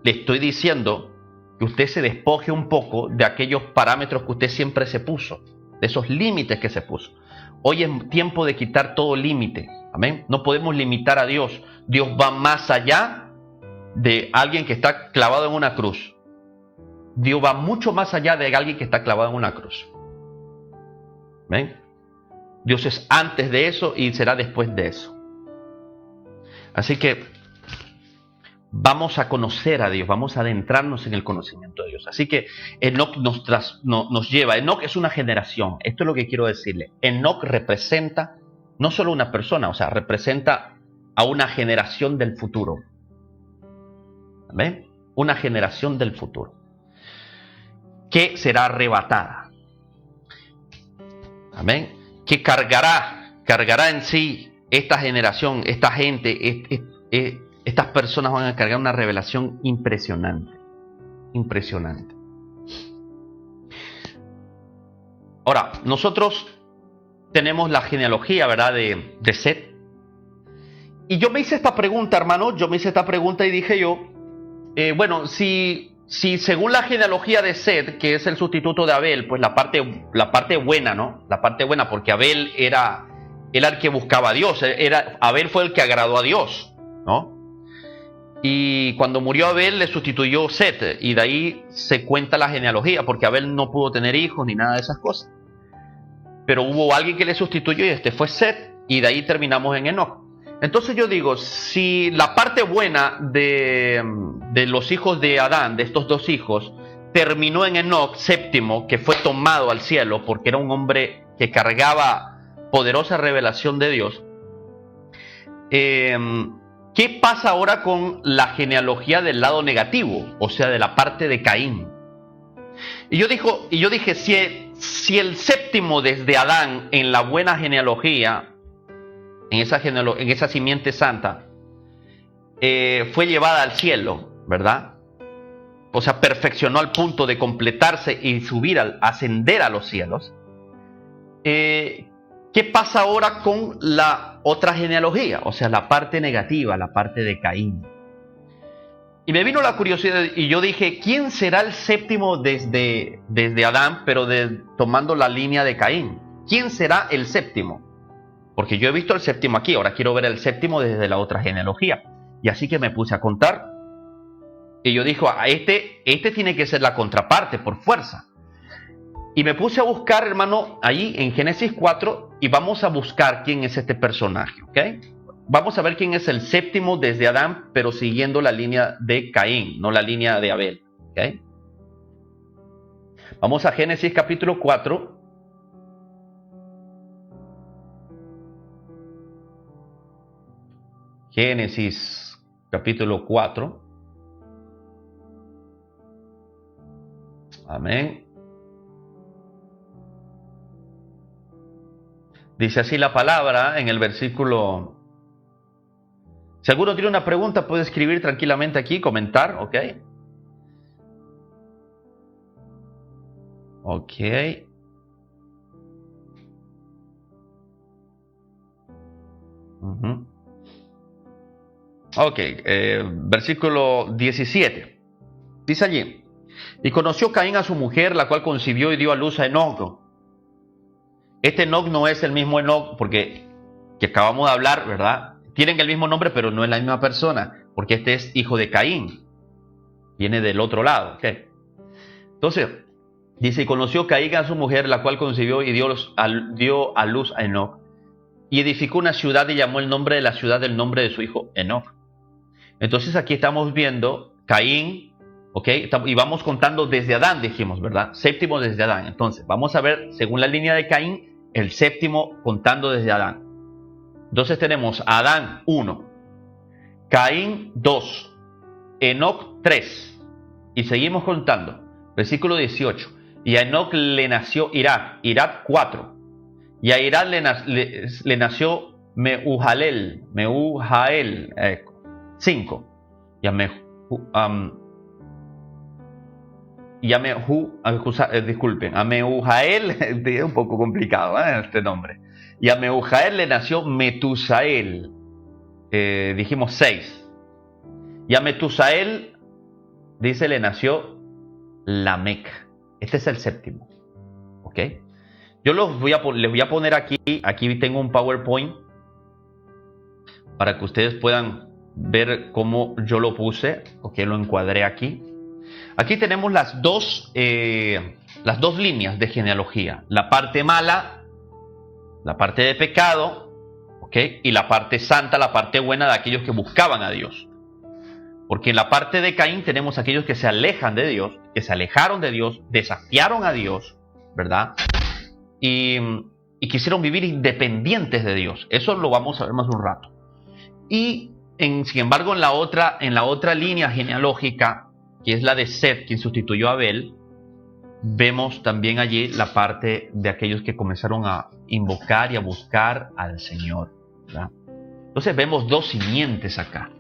Le estoy diciendo que usted se despoje un poco de aquellos parámetros que usted siempre se puso, de esos límites que se puso. Hoy es tiempo de quitar todo límite. Amén. No podemos limitar a Dios. Dios va más allá de alguien que está clavado en una cruz. Dios va mucho más allá de alguien que está clavado en una cruz. Amén. Dios es antes de eso y será después de eso. Así que vamos a conocer a Dios, vamos a adentrarnos en el conocimiento de Dios. Así que Enoc nos lleva. Enoc es una generación. Esto es lo que quiero decirle. Enoc representa no solo una persona, o sea, representa a una generación del futuro. ¿Amén? Una generación del futuro que será arrebatada. Amén. Que cargará en sí esta generación, esta gente, estas personas van a cargar una revelación impresionante. Impresionante. Ahora, nosotros tenemos la genealogía, ¿verdad?, de Set. Y yo me hice esta pregunta, hermano, y dije yo, bueno, si según la genealogía de Set, que es el sustituto de Abel, pues la parte buena, ¿no? La parte buena, porque Abel era el que buscaba a Dios, Abel fue el que agradó a Dios, ¿no? Y cuando murió Abel le sustituyó Set, y de ahí se cuenta la genealogía, porque Abel no pudo tener hijos ni nada de esas cosas. Pero hubo alguien que le sustituyó y este fue Set, y de ahí terminamos en Enoc. Entonces yo digo, si la parte buena de los hijos de Adán, de estos dos hijos, terminó en Enoc, séptimo, que fue tomado al cielo porque era un hombre que cargaba poderosa revelación de Dios, ¿qué pasa ahora con la genealogía del lado negativo? O sea, de la parte de Caín. Y yo dije, si el séptimo desde Adán en la buena genealogía, en esa simiente santa, fue llevada al cielo, ¿verdad? O sea, perfeccionó al punto de completarse y ascender a los cielos. ¿Qué pasa ahora con la otra genealogía? O sea, la parte negativa, la parte de Caín. Y me vino la curiosidad y yo dije, ¿quién será el séptimo desde Adán, pero tomando la línea de Caín? ¿Quién será el séptimo? Porque yo he visto el séptimo aquí, ahora quiero ver el séptimo desde la otra genealogía. Y así que me puse a contar. Y yo dije, este tiene que ser la contraparte, por fuerza. Y me puse a buscar, hermano, ahí en Génesis 4, y vamos a buscar quién es este personaje, ¿ok? Vamos a ver quién es el séptimo desde Adán, pero siguiendo la línea de Caín, no la línea de Abel, ¿ok? Vamos a Génesis capítulo 4. Génesis capítulo 4. Amén. Dice así la palabra en el versículo. Si alguno tiene una pregunta, puede escribir tranquilamente aquí, comentar, ¿ok? Ok. Ok, versículo 17. Dice allí: y conoció Caín a su mujer, la cual concibió y dio a luz a Enoc. Este Enoc no es el mismo Enoc porque que acabamos de hablar, ¿verdad? Tienen el mismo nombre, pero no es la misma persona, porque este es hijo de Caín. Viene del otro lado, ¿ok? Entonces, dice, y conoció Caín a su mujer, la cual concibió y dio a luz a Enoc. Y edificó una ciudad y llamó el nombre de la ciudad del nombre de su hijo Enoc. Entonces aquí estamos viendo Caín, ¿ok? Y vamos contando desde Adán, dijimos, ¿verdad? Séptimo desde Adán. Entonces, vamos a ver, según la línea de Caín, el séptimo contando desde Adán. Entonces tenemos a Adán 1, Caín 2, Enoc 3. Y seguimos contando. Versículo 18. Y a Enoc le nació Irad 4. Y a Irad le nació Mehujael 5. Y a Mehujael, es un poco complicado este nombre. Y a Mehujael le nació Metusael, dijimos 6. Y a Metusael, dice, le nació Lamec. Este es el séptimo, ¿ok? Yo les voy a poner aquí tengo un PowerPoint para que ustedes puedan ver cómo yo lo puse, ok, lo encuadré aquí. Aquí tenemos las dos líneas de genealogía, la parte mala, la parte de pecado, ok, y la parte santa, la parte buena de aquellos que buscaban a Dios. Porque en la parte de Caín tenemos aquellos que se alejan de Dios, que se alejaron de Dios, desafiaron a Dios, ¿verdad? Y quisieron vivir independientes de Dios. Eso lo vamos a ver más un rato. Y sin embargo, en la otra línea genealógica, que es la de Set, quien sustituyó a Abel, vemos también allí la parte de aquellos que comenzaron a invocar y a buscar al Señor, ¿verdad? Entonces vemos dos simientes acá.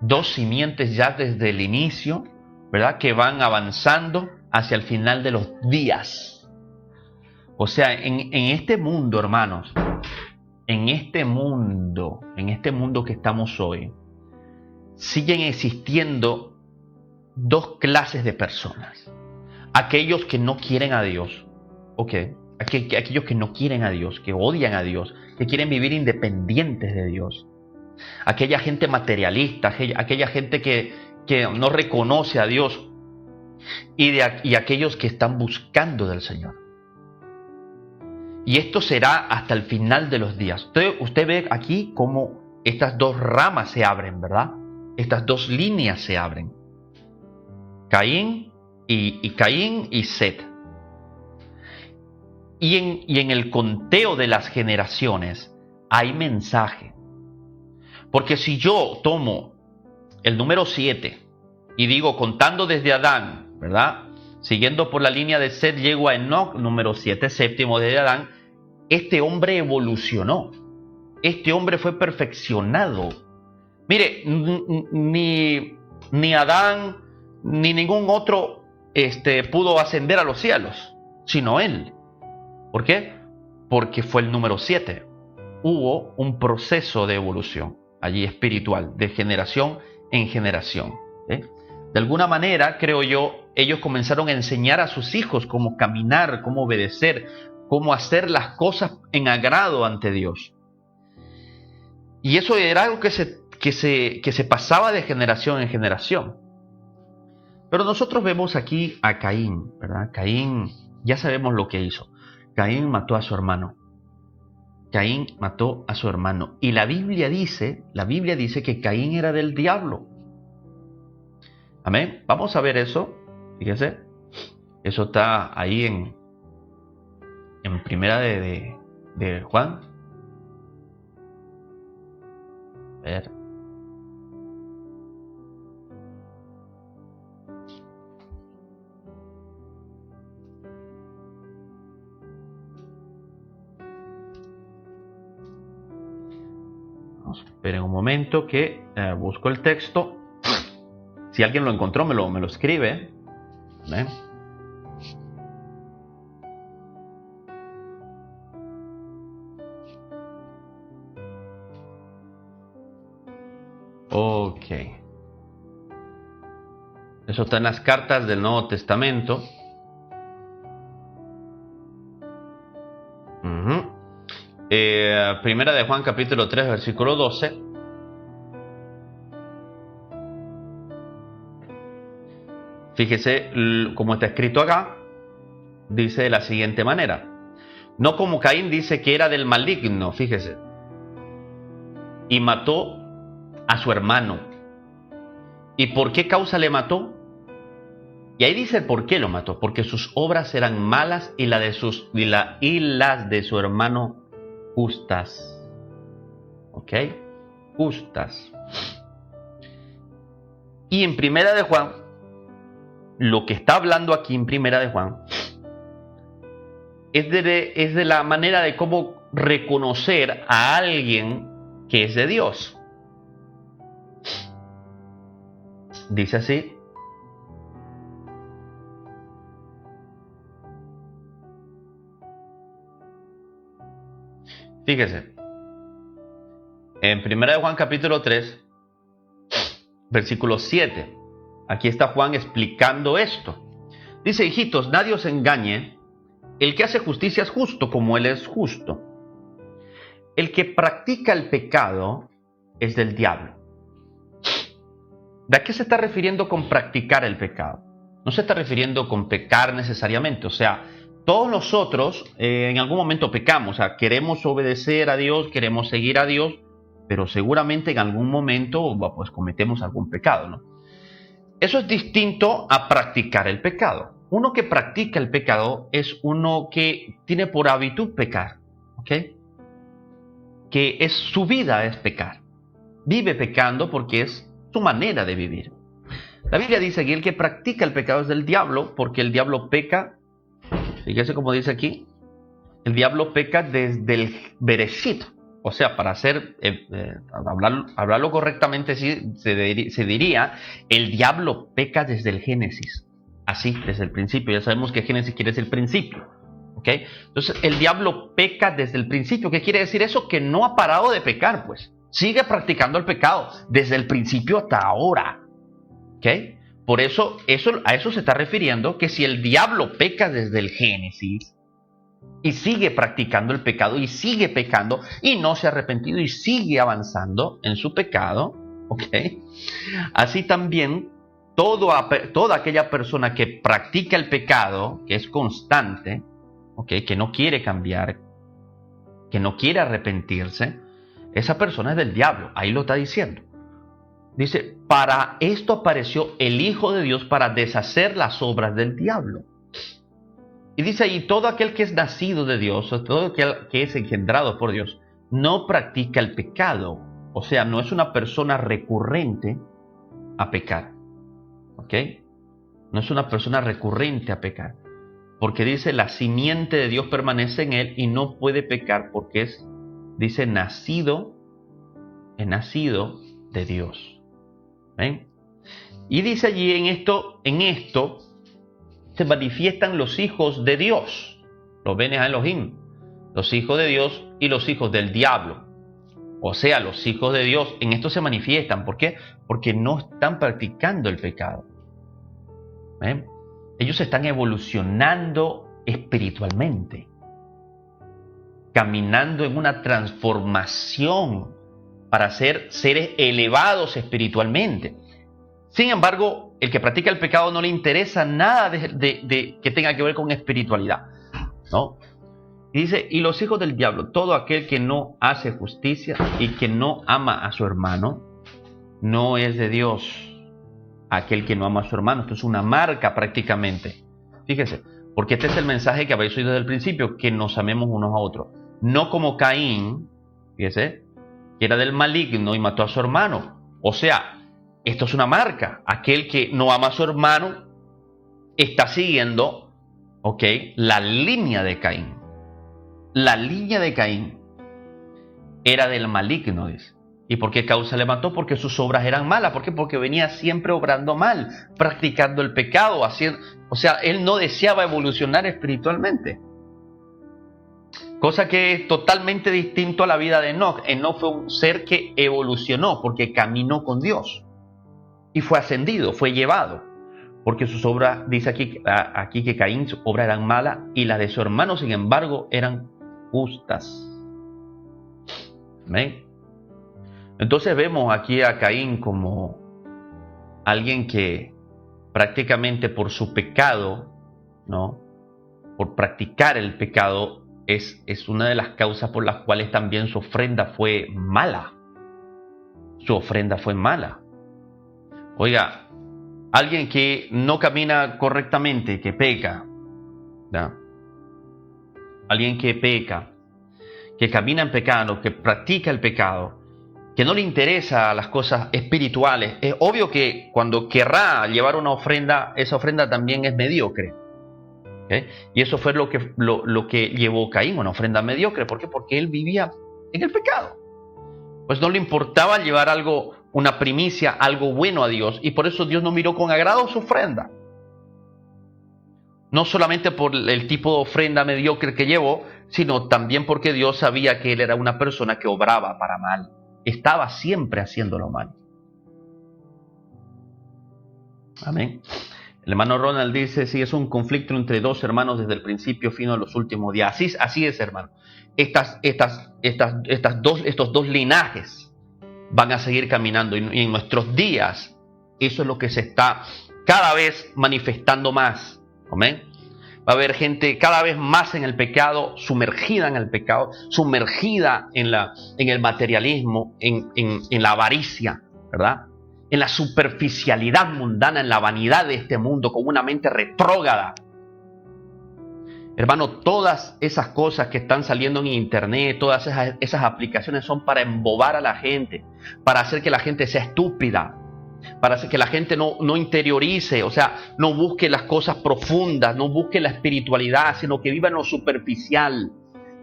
Dos simientes ya desde el inicio, ¿verdad? Que van avanzando hacia el final de los días. O sea, en este mundo, hermanos, en este mundo que estamos hoy, siguen existiendo dos clases de personas. Aquellos que no quieren a Dios, ¿ok? Aquellos que no quieren a Dios, que odian a Dios, que quieren vivir independientes de Dios. aquella gente materialista, aquella gente que no reconoce a Dios, y aquellos que están buscando del Señor. Y esto será hasta el final de los días. Usted ve aquí cómo estas dos ramas se abren, ¿verdad? Estas dos líneas se abren. Caín y Set. Y en el conteo de las generaciones hay mensaje. Porque si yo tomo el número 7 y digo contando desde Adán, ¿verdad? Siguiendo por la línea de Set, llego a Enoc, número 7, séptimo desde Adán. Este hombre evolucionó. Este hombre fue perfeccionado. Mire, ni Adán ni ningún otro pudo ascender a los cielos, sino él. ¿Por qué? Porque fue el número 7. Hubo un proceso de evolución allí espiritual, de generación en generación. De alguna manera, creo yo, ellos comenzaron a enseñar a sus hijos cómo caminar, cómo obedecer, cómo hacer las cosas en agrado ante Dios. Y eso era algo que se pasaba de generación en generación. Pero nosotros vemos aquí a Caín, ¿verdad? Caín, ya sabemos lo que hizo. Caín mató a su hermano. Caín mató a su hermano. Y la Biblia dice que Caín era del diablo. Amén. Vamos a ver eso. Fíjese. Eso está ahí en primera de Juan. A ver. Esperen un momento que busco el texto. Si alguien lo encontró, me lo escribe. ¿Ven? Ok. Eso está en las cartas del Nuevo Testamento. Primera de Juan capítulo 3 versículo 12. Fíjese como está escrito acá. Dice de la siguiente manera. No como Caín dice que era del maligno, fíjese. Y mató a su hermano. ¿Y por qué causa le mató? Y ahí dice por qué lo mató. Porque sus obras eran malas y las de su hermano justas. ¿Ok? Justas. Y en Primera de Juan, lo que está hablando aquí en Primera de Juan, es de la manera de cómo reconocer a alguien que es de Dios. Dice así. Fíjese, en 1 de Juan capítulo 3, versículo 7, aquí está Juan explicando esto. Dice, hijitos, nadie os engañe, el que hace justicia es justo como él es justo. El que practica el pecado es del diablo. ¿De qué se está refiriendo con practicar el pecado? No se está refiriendo con pecar necesariamente, o sea, todos nosotros en algún momento pecamos, o sea, queremos obedecer a Dios, queremos seguir a Dios, pero seguramente en algún momento pues cometemos algún pecado, ¿no? Eso es distinto a practicar el pecado. Uno que practica el pecado es uno que tiene por hábito pecar, ¿ok? Que es su vida es pecar. Vive pecando porque es su manera de vivir. La Biblia dice que el que practica el pecado es del diablo, porque el diablo peca. Fíjese como dice aquí, el diablo peca desde el Bereshit, o sea, para hablarlo correctamente, se diría, el diablo peca desde el Génesis, así, desde el principio. Ya sabemos que Génesis quiere decir principio, ¿ok? Entonces, el diablo peca desde el principio. ¿Qué quiere decir eso? Que no ha parado de pecar, pues, sigue practicando el pecado desde el principio hasta ahora, ¿ok? Por eso, a eso se está refiriendo, que si el diablo peca desde el Génesis, y sigue practicando el pecado y sigue pecando y no se ha arrepentido y sigue avanzando en su pecado, ¿ok? Así también toda aquella persona que practica el pecado, que es constante, ¿ok? Que no quiere cambiar, que no quiere arrepentirse, esa persona es del diablo. Ahí lo está diciendo. Dice, para esto apareció el Hijo de Dios para deshacer las obras del diablo. Y dice ahí, todo aquel que es nacido de Dios, o todo aquel que es engendrado por Dios, no practica el pecado. O sea, no es una persona recurrente a pecar. ¿Ok? No es una persona recurrente a pecar. Porque dice, la simiente de Dios permanece en él y no puede pecar porque es, dice, nacido de Dios. ¿Ven? Y dice allí, en esto se manifiestan los hijos de Dios, los Benes Elohim, los hijos de Dios y los hijos del diablo. O sea, los hijos de Dios en esto se manifiestan. ¿Por qué? Porque no están practicando el pecado. ¿Ven? Ellos están evolucionando espiritualmente, caminando en una transformación para ser seres elevados espiritualmente. Sin embargo, el que practica el pecado no le interesa nada de que tenga que ver con espiritualidad, ¿no? Y dice, y los hijos del diablo, todo aquel que no hace justicia y que no ama a su hermano, no es de Dios. Aquel que no ama a su hermano, esto es una marca prácticamente. Fíjese, porque este es el mensaje que habéis oído desde el principio, que nos amemos unos a otros. No como Caín, fíjese, que era del maligno y mató a su hermano. O sea, esto es una marca. Aquel que no ama a su hermano está siguiendo, ¿ok?, la línea de Caín. La línea de Caín era del maligno, dice. ¿Y por qué causa le mató? Porque sus obras eran malas. ¿Por qué? Porque venía siempre obrando mal, practicando el pecado, haciendo, o sea, él no deseaba evolucionar espiritualmente. Cosa que es totalmente distinto a la vida de Enoc. Enoc fue un ser que evolucionó porque caminó con Dios y fue ascendido, fue llevado. Porque sus obras, dice aquí que Caín, sus obras eran malas y las de su hermano, sin embargo, eran justas. ¿Ven? Entonces vemos aquí a Caín como alguien que prácticamente por su pecado, ¿no?, por practicar el pecado, es una de las causas por las cuales también su ofrenda fue mala. Su ofrenda fue mala. Oiga, alguien que no camina correctamente, que peca, ¿no?, alguien que peca, que camina en pecado, que practica el pecado, que no le interesa las cosas espirituales, es obvio que cuando querrá llevar una ofrenda, esa ofrenda también es mediocre. ¿Okay? Y eso fue lo que llevó Caín, una ofrenda mediocre. ¿Por qué? Porque él vivía en el pecado. Pues no le importaba llevar algo, una primicia, algo bueno a Dios, y por eso Dios no miró con agrado su ofrenda. No solamente por el tipo de ofrenda mediocre que llevó, sino también porque Dios sabía que él era una persona que obraba para mal. Estaba siempre haciéndolo mal. Amén. El hermano Ronald dice, sí, es un conflicto entre dos hermanos desde el principio fino a los últimos días. Así es, hermano. Estos dos linajes van a seguir caminando y en nuestros días eso es lo que se está cada vez manifestando más. Amén. Va a haber gente cada vez más en el pecado, sumergida en el pecado, sumergida en el materialismo, en la avaricia, ¿verdad? En la superficialidad mundana, en la vanidad de este mundo, con una mente retrógrada. Hermano, todas esas cosas que están saliendo en internet, todas esas aplicaciones son para embobar a la gente, para hacer que la gente sea estúpida, para hacer que la gente no interiorice, o sea, no busque las cosas profundas, no busque la espiritualidad, sino que viva en lo superficial.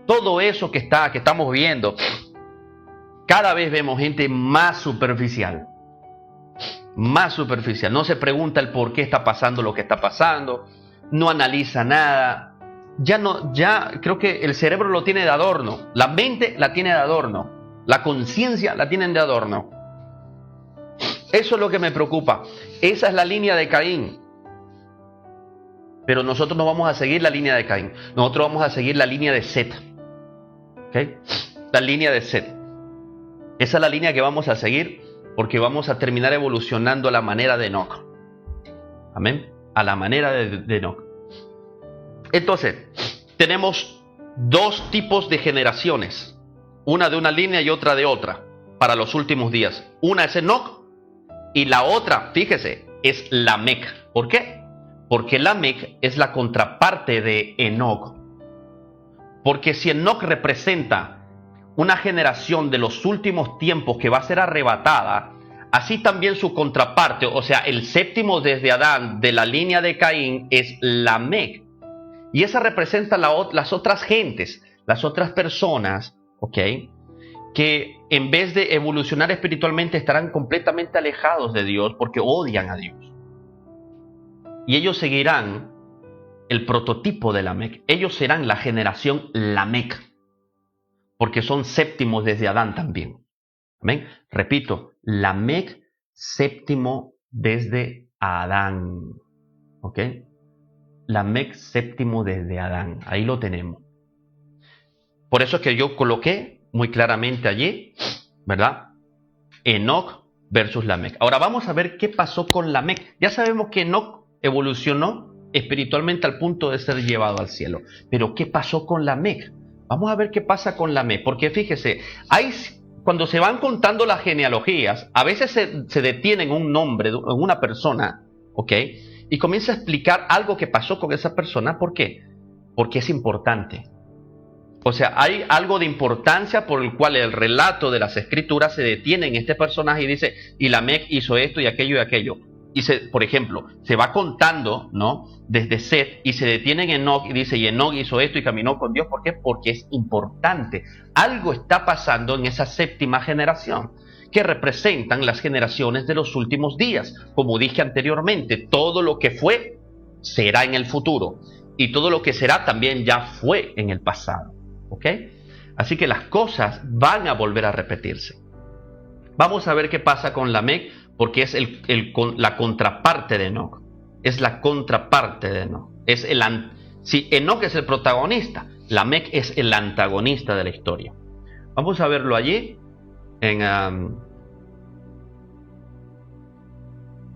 Todo eso que estamos viendo, cada vez vemos gente más superficial. Más superficial. No se pregunta el por qué está pasando lo que está pasando, no analiza nada. Ya creo que el cerebro lo tiene de adorno, la mente la tiene de adorno, la conciencia la tienen de adorno. Eso es lo que me preocupa. Esa es la línea de Caín. Pero nosotros no vamos a seguir la línea de Caín. Nosotros vamos a seguir la línea de Set. ¿Okay? La línea de Set. Esa es la línea que vamos a seguir porque vamos a terminar evolucionando a la manera de Enoc. Amén. A la manera de Enoc. Entonces, tenemos dos tipos de generaciones. Una de una línea y otra de otra para los últimos días. Una es Enoc y la otra, fíjese, es Lamec. ¿Por qué? Porque Lamec es la contraparte de Enoc. Porque si Enoc representa una generación de los últimos tiempos que va a ser arrebatada, así también su contraparte, o sea, el séptimo desde Adán de la línea de Caín es Lamec. Y esa representa las otras gentes, las otras personas, ¿ok? Que en vez de evolucionar espiritualmente estarán completamente alejados de Dios porque odian a Dios. Y ellos seguirán el prototipo de Lamec. Ellos serán la generación Lamec, porque son séptimos desde Adán también. Amén. Repito, Lamec, séptimo desde Adán. ¿Ok? Lamec, séptimo desde Adán. Ahí lo tenemos. Por eso es que yo coloqué muy claramente allí, ¿verdad? Enoc versus Lamec. Ahora vamos a ver qué pasó con Lamec. Ya sabemos que Enoc evolucionó espiritualmente al punto de ser llevado al cielo. Pero ¿qué pasó con Lamec? Vamos a ver qué pasa con Lamec. Porque fíjese, cuando se van contando las genealogías, a veces se detiene en un nombre, en una persona, ¿ok? Y comienza a explicar algo que pasó con esa persona. ¿Por qué? Porque es importante. O sea, hay algo de importancia por el cual el relato de las escrituras se detiene en este personaje y dice, y Lamec hizo esto y aquello y aquello. Y por ejemplo, se va contando, ¿no? Desde Set y se detiene en Enoc y dice, y Enoc hizo esto y caminó con Dios. ¿Por qué? Porque es importante. Algo está pasando en esa séptima generación que representan las generaciones de los últimos días. Como dije anteriormente, todo lo que fue será en el futuro y todo lo que será también ya fue en el pasado. ¿Ok? Así que las cosas van a volver a repetirse. Vamos a ver qué pasa con Lamec, porque es la contraparte de Enoc. Es la contraparte de Enoc. Si Enoc es el protagonista, Lamec es el antagonista de la historia. Vamos a verlo allí en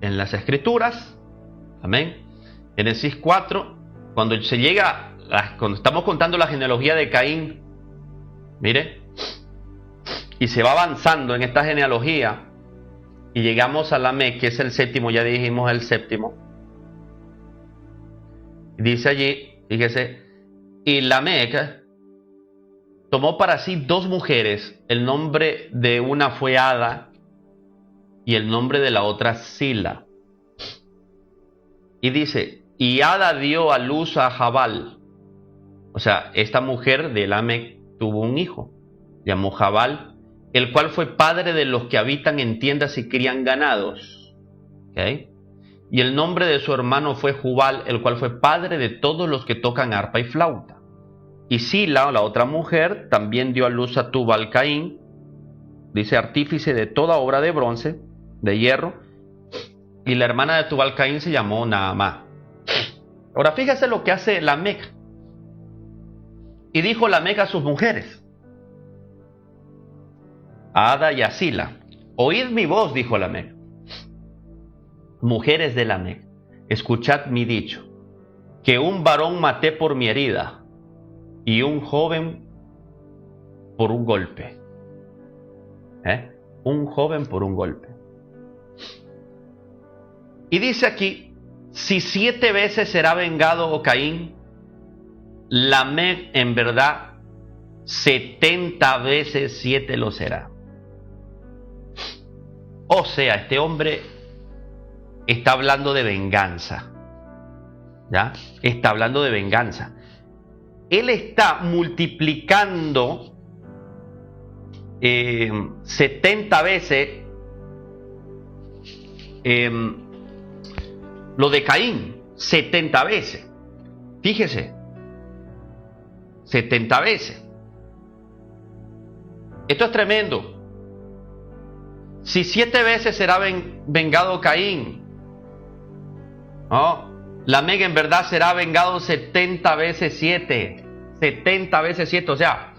las escrituras. Amén. Génesis 4, cuando estamos contando la genealogía de Caín, mire, y se va avanzando en esta genealogía y llegamos a Lamec, que es el séptimo, ya dijimos el séptimo. Dice allí, fíjese, y Lamec tomó para sí dos mujeres, el nombre de una fue Ada y el nombre de la otra Sila. Y dice, y Ada dio a luz a Jabal. O sea, esta mujer de Lamec tuvo un hijo, llamó Jabal, el cual fue padre de los que habitan en tiendas y crían ganados. ¿Okay? Y el nombre de su hermano fue Jubal, el cual fue padre de todos los que tocan arpa y flauta. Y Sila, la otra mujer, también dio a luz a Tubal Caín, dice, artífice de toda obra de bronce, de hierro, y la hermana de Tubal Caín se llamó Naamá. Ahora fíjese lo que hace Lamec. Y dijo Lamec a sus mujeres, a Ada y a Sila, oíd mi voz, dijo Lamec. Mujeres de Lamec, escuchad mi dicho, que un varón maté por mi herida y un joven por un golpe. Un joven por un golpe. Y dice aquí, si 7 veces será vengado Caín, Lamec en verdad 70 veces 7 lo será. O sea, este hombre está hablando de venganza. ¿Ya? Está hablando de venganza. Él está multiplicando 70 veces lo de Caín. 70 veces. Fíjese. 70 veces. Esto es tremendo. Si 7 veces será vengado Caín, ¿no? Lamec en verdad será vengado 70 veces 7. 70 veces 7. O sea,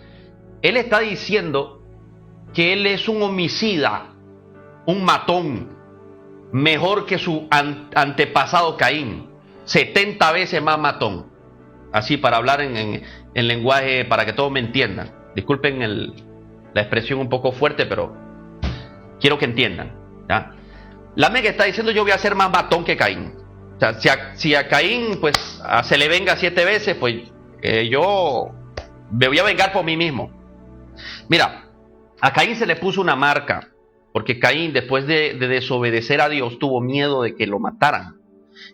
él está diciendo que él es un homicida, un matón, mejor que su antepasado Caín. 70 veces más matón. Así para hablar en lenguaje, para que todos me entiendan. Disculpen la expresión un poco fuerte, pero quiero que entiendan, ¿ya? Lamec está diciendo: yo voy a ser más matón que Caín. O sea, si a Caín pues se le venga 7 veces, pues yo me voy a vengar por mí mismo. Mira, a Caín se le puso una marca, porque Caín, después de desobedecer a Dios, tuvo miedo de que lo mataran.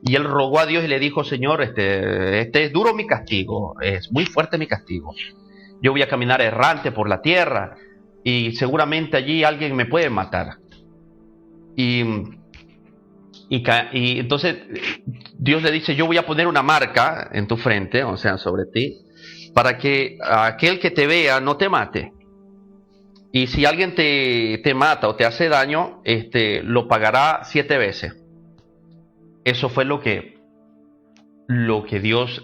Y él rogó a Dios y le dijo: Señor, este es duro mi castigo, es muy fuerte mi castigo. Yo voy a caminar errante por la tierra y seguramente allí alguien me puede matar. Y entonces Dios le dice: yo voy a poner una marca en tu frente, o sea, sobre ti, para que aquel que te vea no te mate. Y si alguien te mata o te hace daño, lo pagará 7 veces. Eso fue lo que Dios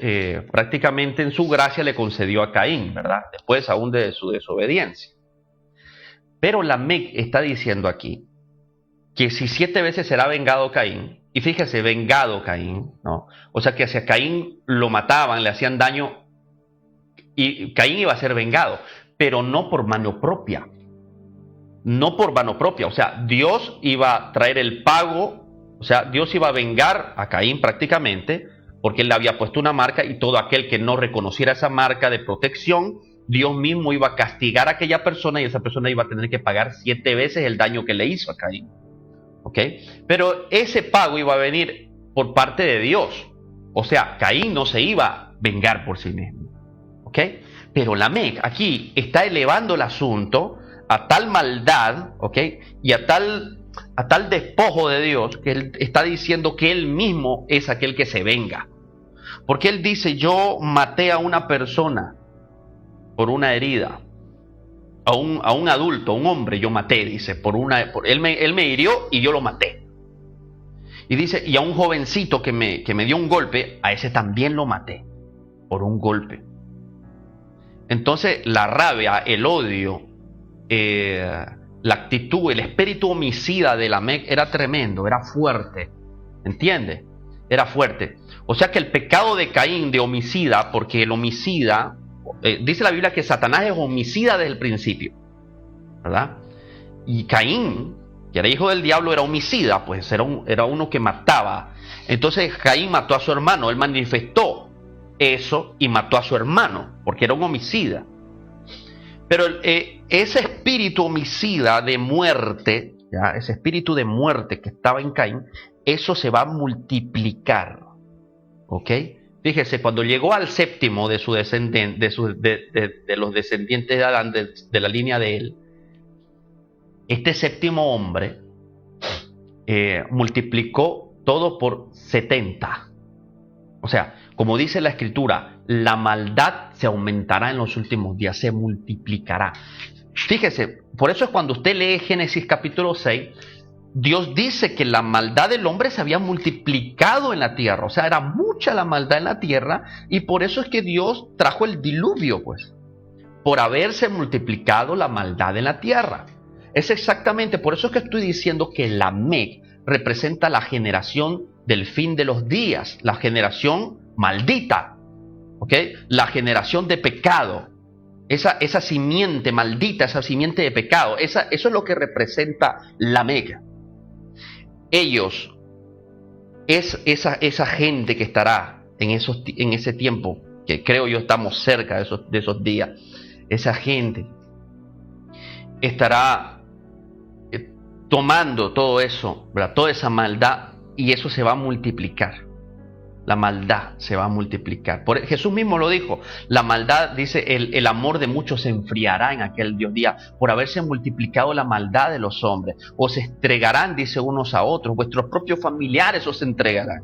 prácticamente en su gracia le concedió a Caín, ¿verdad? Después aún de su desobediencia. Pero Lamec está diciendo aquí que si 7 veces será vengado Caín, y fíjese, vengado Caín, ¿no? O sea que si a Caín lo mataban, le hacían daño, y Caín iba a ser vengado, pero no por mano propia. No por mano propia, o sea, Dios iba a traer el pago, o sea, Dios iba a vengar a Caín prácticamente, porque él le había puesto una marca, y todo aquel que no reconociera esa marca de protección, Dios mismo iba a castigar a aquella persona, y esa persona iba a tener que pagar 7 veces el daño que le hizo a Caín. ¿Ok? Pero ese pago iba a venir por parte de Dios. O sea, Caín no se iba a vengar por sí mismo. ¿Ok? Pero Lamec aquí está elevando el asunto a tal maldad, ¿ok? Y a tal despojo de Dios, que él está diciendo que él mismo es aquel que se venga. Porque él dice: yo maté a una persona por una herida. A un adulto, a un hombre, yo maté, dice, él me hirió y yo lo maté. Y dice: y a un jovencito que me dio un golpe, a ese también lo maté, por un golpe. Entonces la rabia, el odio, la actitud, el espíritu homicida de Lamec era tremendo, era fuerte, ¿entiende? Era fuerte. O sea que el pecado de Caín, de homicida, porque el homicida... dice la Biblia que Satanás es homicida desde el principio, ¿verdad? Y Caín, que era hijo del diablo, era homicida, pues era uno que mataba. Entonces Caín mató a su hermano, él manifestó eso y mató a su hermano, porque era un homicida. Pero ese espíritu homicida de muerte, ¿ya? Ese espíritu de muerte que estaba en Caín, eso se va a multiplicar, ¿ok? Fíjese, cuando llegó al séptimo de su descendiente, de los descendientes de Adán, de la línea de él, este séptimo hombre multiplicó todo por 70. O sea, como dice la Escritura, la maldad se aumentará en los últimos días, se multiplicará. Fíjese, por eso es cuando usted lee Génesis capítulo 6, Dios dice que la maldad del hombre se había multiplicado en la tierra. O sea, era mucha la maldad en la tierra, y por eso es que Dios trajo el diluvio, pues, por haberse multiplicado la maldad en la tierra. Es exactamente, por eso es que estoy diciendo que Lamec representa la generación del fin de los días, la generación maldita, ¿ok? La generación de pecado, esa simiente maldita, esa simiente de pecado, eso es lo que representa Lamec. Ellos es esa gente que estará en ese tiempo, que creo yo estamos cerca de esos días. Esa gente estará tomando todo eso, ¿verdad? Toda esa maldad, y eso se va a multiplicar. La maldad se va a multiplicar. Jesús mismo lo dijo. La maldad, dice, el amor de muchos se enfriará en aquel día por haberse multiplicado la maldad de los hombres. Os entregarán, dice, unos a otros. Vuestros propios familiares os entregarán.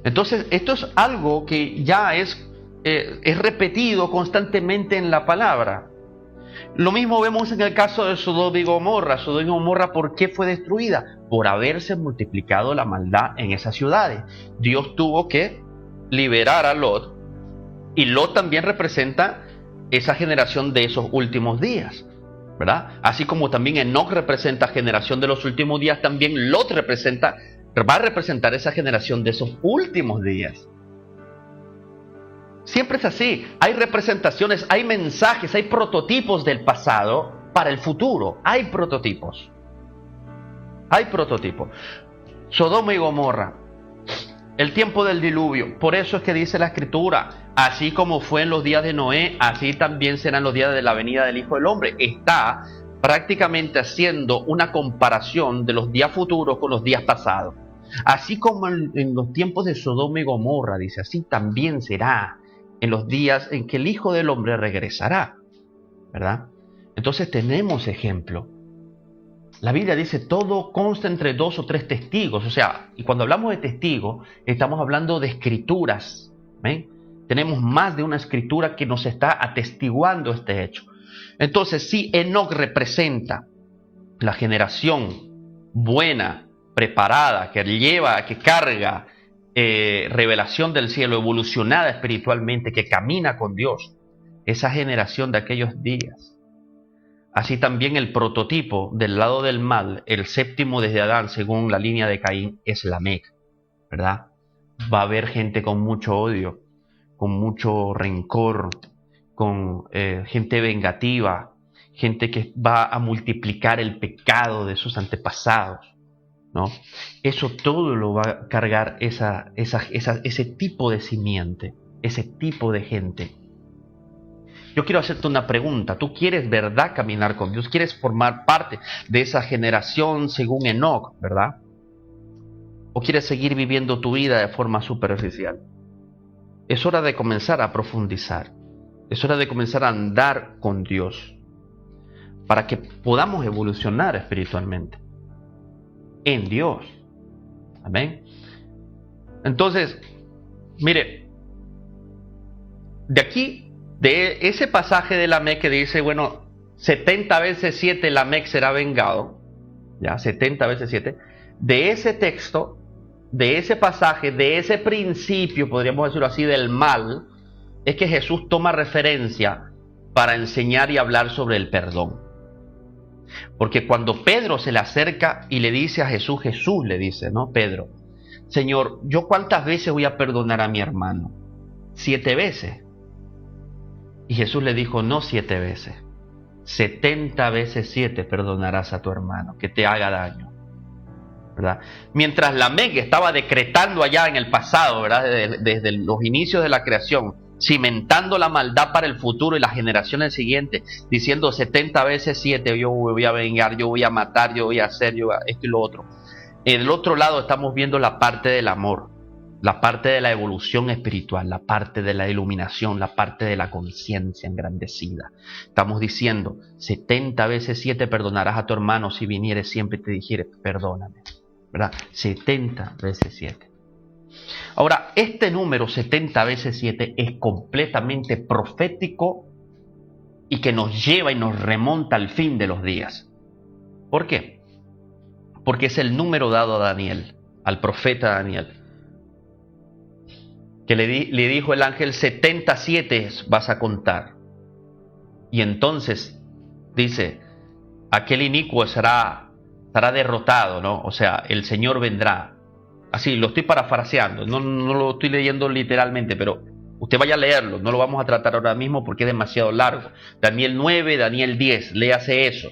Entonces, esto es algo que ya es repetido constantemente en la palabra. Lo mismo vemos en el caso de Sodoma y Gomorra. Sodoma y Gomorra, ¿por qué fue destruida? Por haberse multiplicado la maldad en esas ciudades. Dios tuvo que liberar a Lot, y Lot también representa esa generación de esos últimos días, ¿verdad? Así como también Enoc representa generación de los últimos días, también Lot va a representar esa generación de esos últimos días. Siempre es así, hay representaciones, hay mensajes, hay prototipos del pasado para el futuro, hay prototipos. Sodoma y Gomorra, el tiempo del diluvio, por eso es que dice la Escritura, así como fue en los días de Noé, así también serán los días de la venida del Hijo del Hombre. Está prácticamente haciendo una comparación de los días futuros con los días pasados. Así como en los tiempos de Sodoma y Gomorra, dice, así también será en los días en que el Hijo del Hombre regresará, ¿verdad? Entonces tenemos ejemplo. La Biblia dice, todo consta entre 2 o 3 testigos. O sea, y cuando hablamos de testigos, estamos hablando de escrituras. ¿Ven? Tenemos más de una escritura que nos está atestiguando este hecho. Entonces, si Enoc representa la generación buena, preparada, que carga revelación del cielo, evolucionada espiritualmente, que camina con Dios, esa generación de aquellos días. Así también el prototipo del lado del mal, el séptimo desde Adán, según la línea de Caín, es Lamec, ¿verdad? Va a haber gente con mucho odio, con mucho rencor, con gente vengativa, gente que va a multiplicar el pecado de sus antepasados, ¿no? Eso todo lo va a cargar ese tipo de simiente, ese tipo de gente. Yo quiero hacerte una pregunta. ¿Tú quieres, verdad, caminar con Dios? ¿Quieres formar parte de esa generación según Enoc, verdad? ¿O quieres seguir viviendo tu vida de forma superficial? Es hora de comenzar a profundizar. Es hora de comenzar a andar con Dios para que podamos evolucionar espiritualmente en Dios. Amén. Entonces, mire, de aquí, de ese pasaje de Lamec que dice, bueno, 70 veces 7 Lamec será vengado, ya, 70 veces 7, de ese texto, de ese pasaje, de ese principio, podríamos decirlo así, del mal, es que Jesús toma referencia para enseñar y hablar sobre el perdón. Porque cuando Pedro se le acerca y le dice a Jesús, Jesús le dice, ¿no? Pedro, Señor, ¿yo cuántas veces voy a perdonar a mi hermano? 7 veces. Y Jesús le dijo, no 7 veces, 70 veces 7 perdonarás a tu hermano que te haga daño, ¿verdad? Mientras Lamec estaba decretando allá en el pasado, ¿verdad? Desde los inicios de la creación, cimentando la maldad para el futuro y las generaciones siguientes, diciendo 70 veces 7, yo voy a vengar, yo voy a matar, yo voy a hacer, esto y lo otro. En el otro lado estamos viendo la parte del amor, la parte de la evolución espiritual, la parte de la iluminación, la parte de la conciencia engrandecida. Estamos diciendo, 70 veces 7 perdonarás a tu hermano si viniere siempre y te dijere, perdóname, ¿verdad? 70 veces 7. Ahora, este número 70 veces 7 es completamente profético y que nos lleva y nos remonta al fin de los días. ¿Por qué? Porque es el número dado a Daniel, al profeta Daniel, que le dijo el ángel, 77 vas a contar. Y entonces dice, aquel inicuo será derrotado, ¿no? O sea, el Señor vendrá. Así, lo estoy parafraseando, no lo estoy leyendo literalmente, pero usted vaya a leerlo, no lo vamos a tratar ahora mismo porque es demasiado largo. Daniel 9, Daniel 10, léase eso.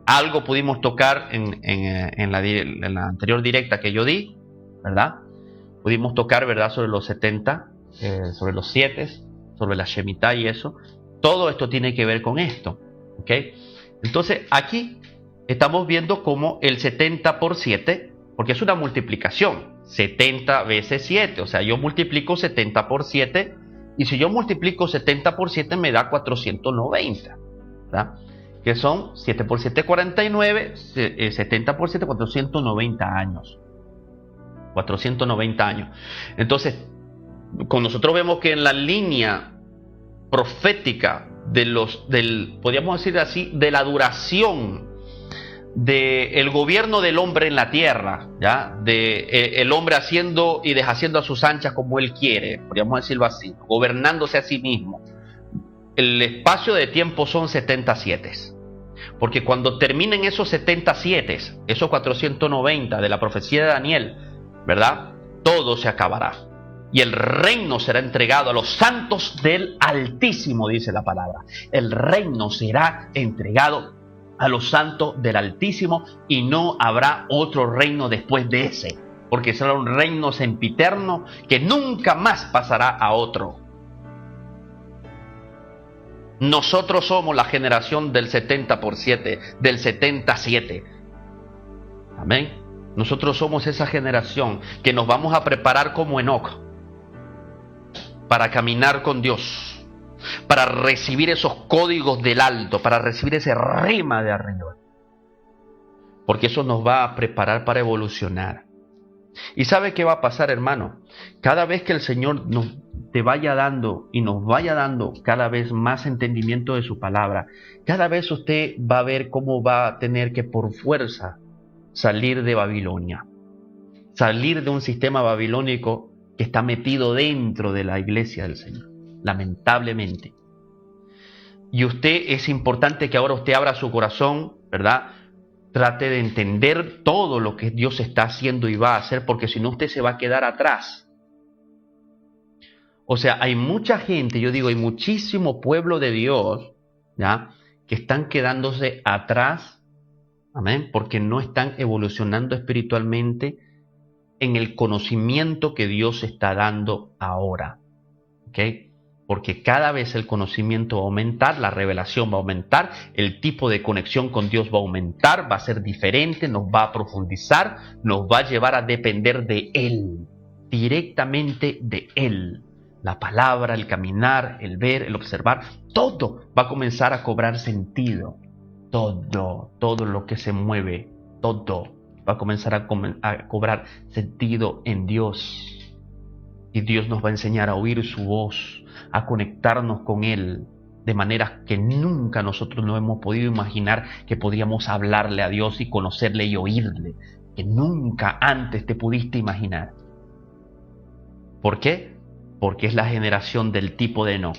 Algo pudimos tocar en la anterior directa que yo di, ¿verdad? Pudimos tocar, ¿verdad?, sobre los 70, sobre los 7, sobre la Shemitah y eso. Todo esto tiene que ver con esto, ¿ok? Entonces, aquí estamos viendo cómo el 70 por 7, porque es una multiplicación, 70 veces 7, o sea, yo multiplico 70 por 7, y si yo multiplico 70 por 7 me da 490, ¿verdad? Que son 7 por 7, 49, 70 por 7, 490 años. 490 años. Entonces, con nosotros vemos que en la línea profética podríamos decir así, de la duración del gobierno del hombre en la tierra, ¿ya? El hombre haciendo y deshaciendo a sus anchas como él quiere, podríamos decirlo así, gobernándose a sí mismo. El espacio de tiempo son 77, porque cuando terminen esos 77, esos 490 de la profecía de Daniel, ¿verdad? Todo se acabará y el reino será entregado a los santos del Altísimo, dice la palabra. El reino será entregado a los santos del Altísimo y no habrá otro reino después de ese, porque será un reino sempiterno que nunca más pasará a otro. Nosotros somos la generación del 70%, del 77. Amén. Nosotros somos esa generación que nos vamos a preparar como Enoc para caminar con Dios, para recibir esos códigos del alto, para recibir ese rema de arriba. Porque eso nos va a preparar para evolucionar. ¿Y sabe qué va a pasar, hermano? Cada vez que el Señor te vaya dando y nos vaya dando cada vez más entendimiento de su palabra, cada vez usted va a ver cómo va a tener que por fuerza salir de Babilonia, salir de un sistema babilónico que está metido dentro de la iglesia del Señor, lamentablemente. Y es importante que ahora usted abra su corazón, ¿verdad? Trate de entender todo lo que Dios está haciendo y va a hacer, porque si no usted se va a quedar atrás. O sea, hay mucha gente, yo digo, hay muchísimo pueblo de Dios, ¿ya? Que están quedándose atrás, amén, porque no están evolucionando espiritualmente en el conocimiento que Dios está dando ahora, ¿ok? Porque cada vez el conocimiento va a aumentar, la revelación va a aumentar, el tipo de conexión con Dios va a aumentar, va a ser diferente, nos va a profundizar, nos va a llevar a depender de Él, directamente de Él. La palabra, el caminar, el ver, el observar, todo va a comenzar a cobrar sentido. Todo lo que se mueve, todo va a comenzar a cobrar sentido en Dios. Y Dios nos va a enseñar a oír su voz, a conectarnos con Él de maneras que nunca nosotros no hemos podido imaginar que podríamos hablarle a Dios y conocerle y oírle, que nunca antes te pudiste imaginar. ¿Por qué? Porque es la generación del tipo de Enoc,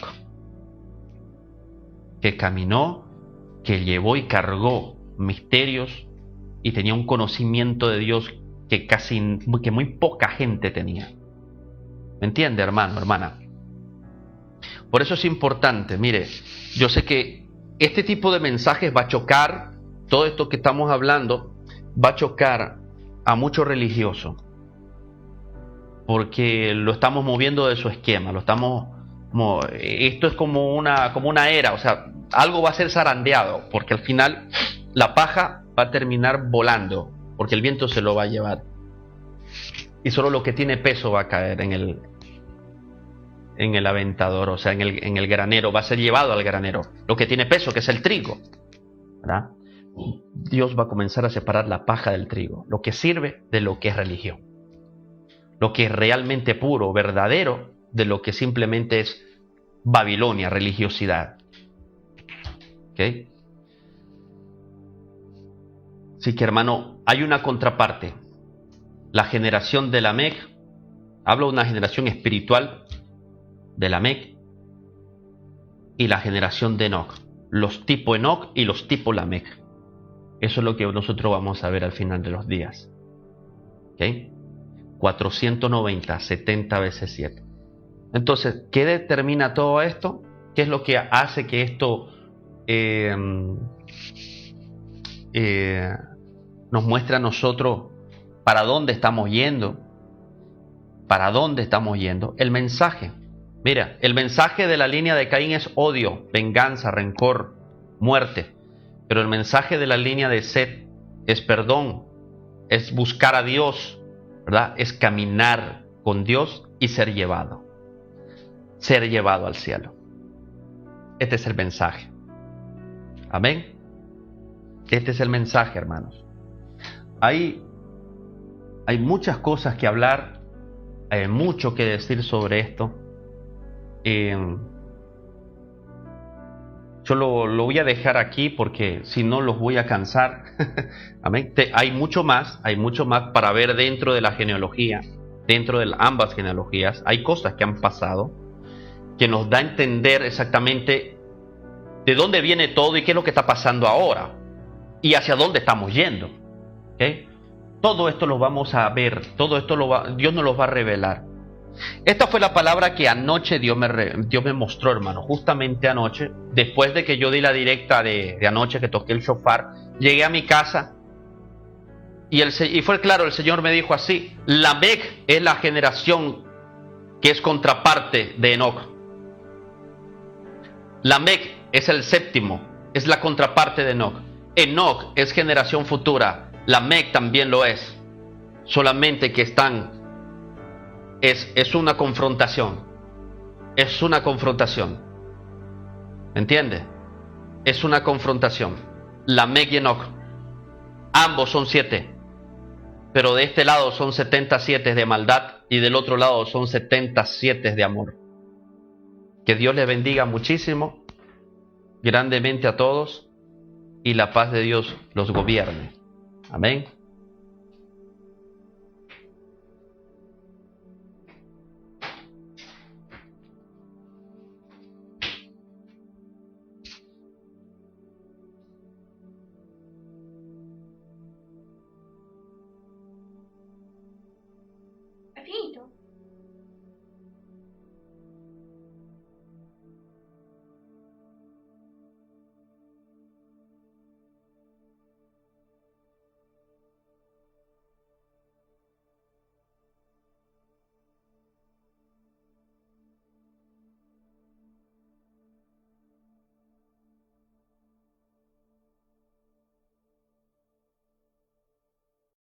que caminó, que llevó y cargó misterios y tenía un conocimiento de Dios que muy poca gente tenía. ¿Me entiende, hermano, hermana? Por eso es importante, mire, yo sé que este tipo de mensajes va a chocar, todo esto que estamos hablando va a chocar a muchos religiosos, porque lo estamos moviendo de su esquema, esto es como una era, o sea, algo va a ser zarandeado, porque al final la paja va a terminar volando, porque el viento se lo va a llevar, y solo lo que tiene peso va a caer en el aventador, o sea, en el granero, va a ser llevado al granero, lo que tiene peso, que es el trigo, ¿verdad? Dios va a comenzar a separar la paja del trigo, lo que sirve de lo que es religión, lo que es realmente puro, verdadero, de lo que simplemente es Babilonia, religiosidad. ¿Ok? Así que, hermano, hay una contraparte. La generación de Lamec, hablo de una generación espiritual de Lamec, y la generación de Enoc, los tipo Enoc y los tipo Lamec. Eso es lo que nosotros vamos a ver al final de los días. ¿Ok? 490, 70 veces 7. Entonces, ¿qué determina todo esto? ¿Qué es lo que hace que esto nos muestre a nosotros para dónde estamos yendo? ¿Para dónde estamos yendo? El mensaje. Mira, el mensaje de la línea de Caín es odio, venganza, rencor, muerte. Pero el mensaje de la línea de Set es perdón, es buscar a Dios, ¿verdad? Es caminar con Dios y ser llevado al cielo. Este es el mensaje. Amén. Este es el mensaje, hermanos. Hay muchas cosas que hablar, hay mucho que decir sobre esto. Yo lo voy a dejar aquí porque si no los voy a cansar. Amén. Hay mucho más para ver dentro de la genealogía, dentro de ambas genealogías. Hay cosas que han pasado que nos da a entender exactamente de dónde viene todo y qué es lo que está pasando ahora y hacia dónde estamos yendo. ¿Okay? Todo esto lo vamos a ver, todo esto Dios nos lo va a revelar. Esta fue la palabra que anoche Dios me mostró, hermano. Justamente anoche, después de que yo di la directa de anoche, que toqué el shofar, llegué a mi casa y fue claro, el Señor me dijo así: Lamec es la generación que es contraparte de Enoc. Lamec es el séptimo, es la contraparte de Enoc. Enoc es generación futura, Lamec también lo es, solamente que es una confrontación. Es una confrontación. ¿Entiende? Es una confrontación. Lamec y Enoc. Ambos son 7. Pero de este lado son 77 de maldad y del otro lado son 77 de amor. Que Dios les bendiga muchísimo, grandemente a todos, y la paz de Dios los gobierne. Amén.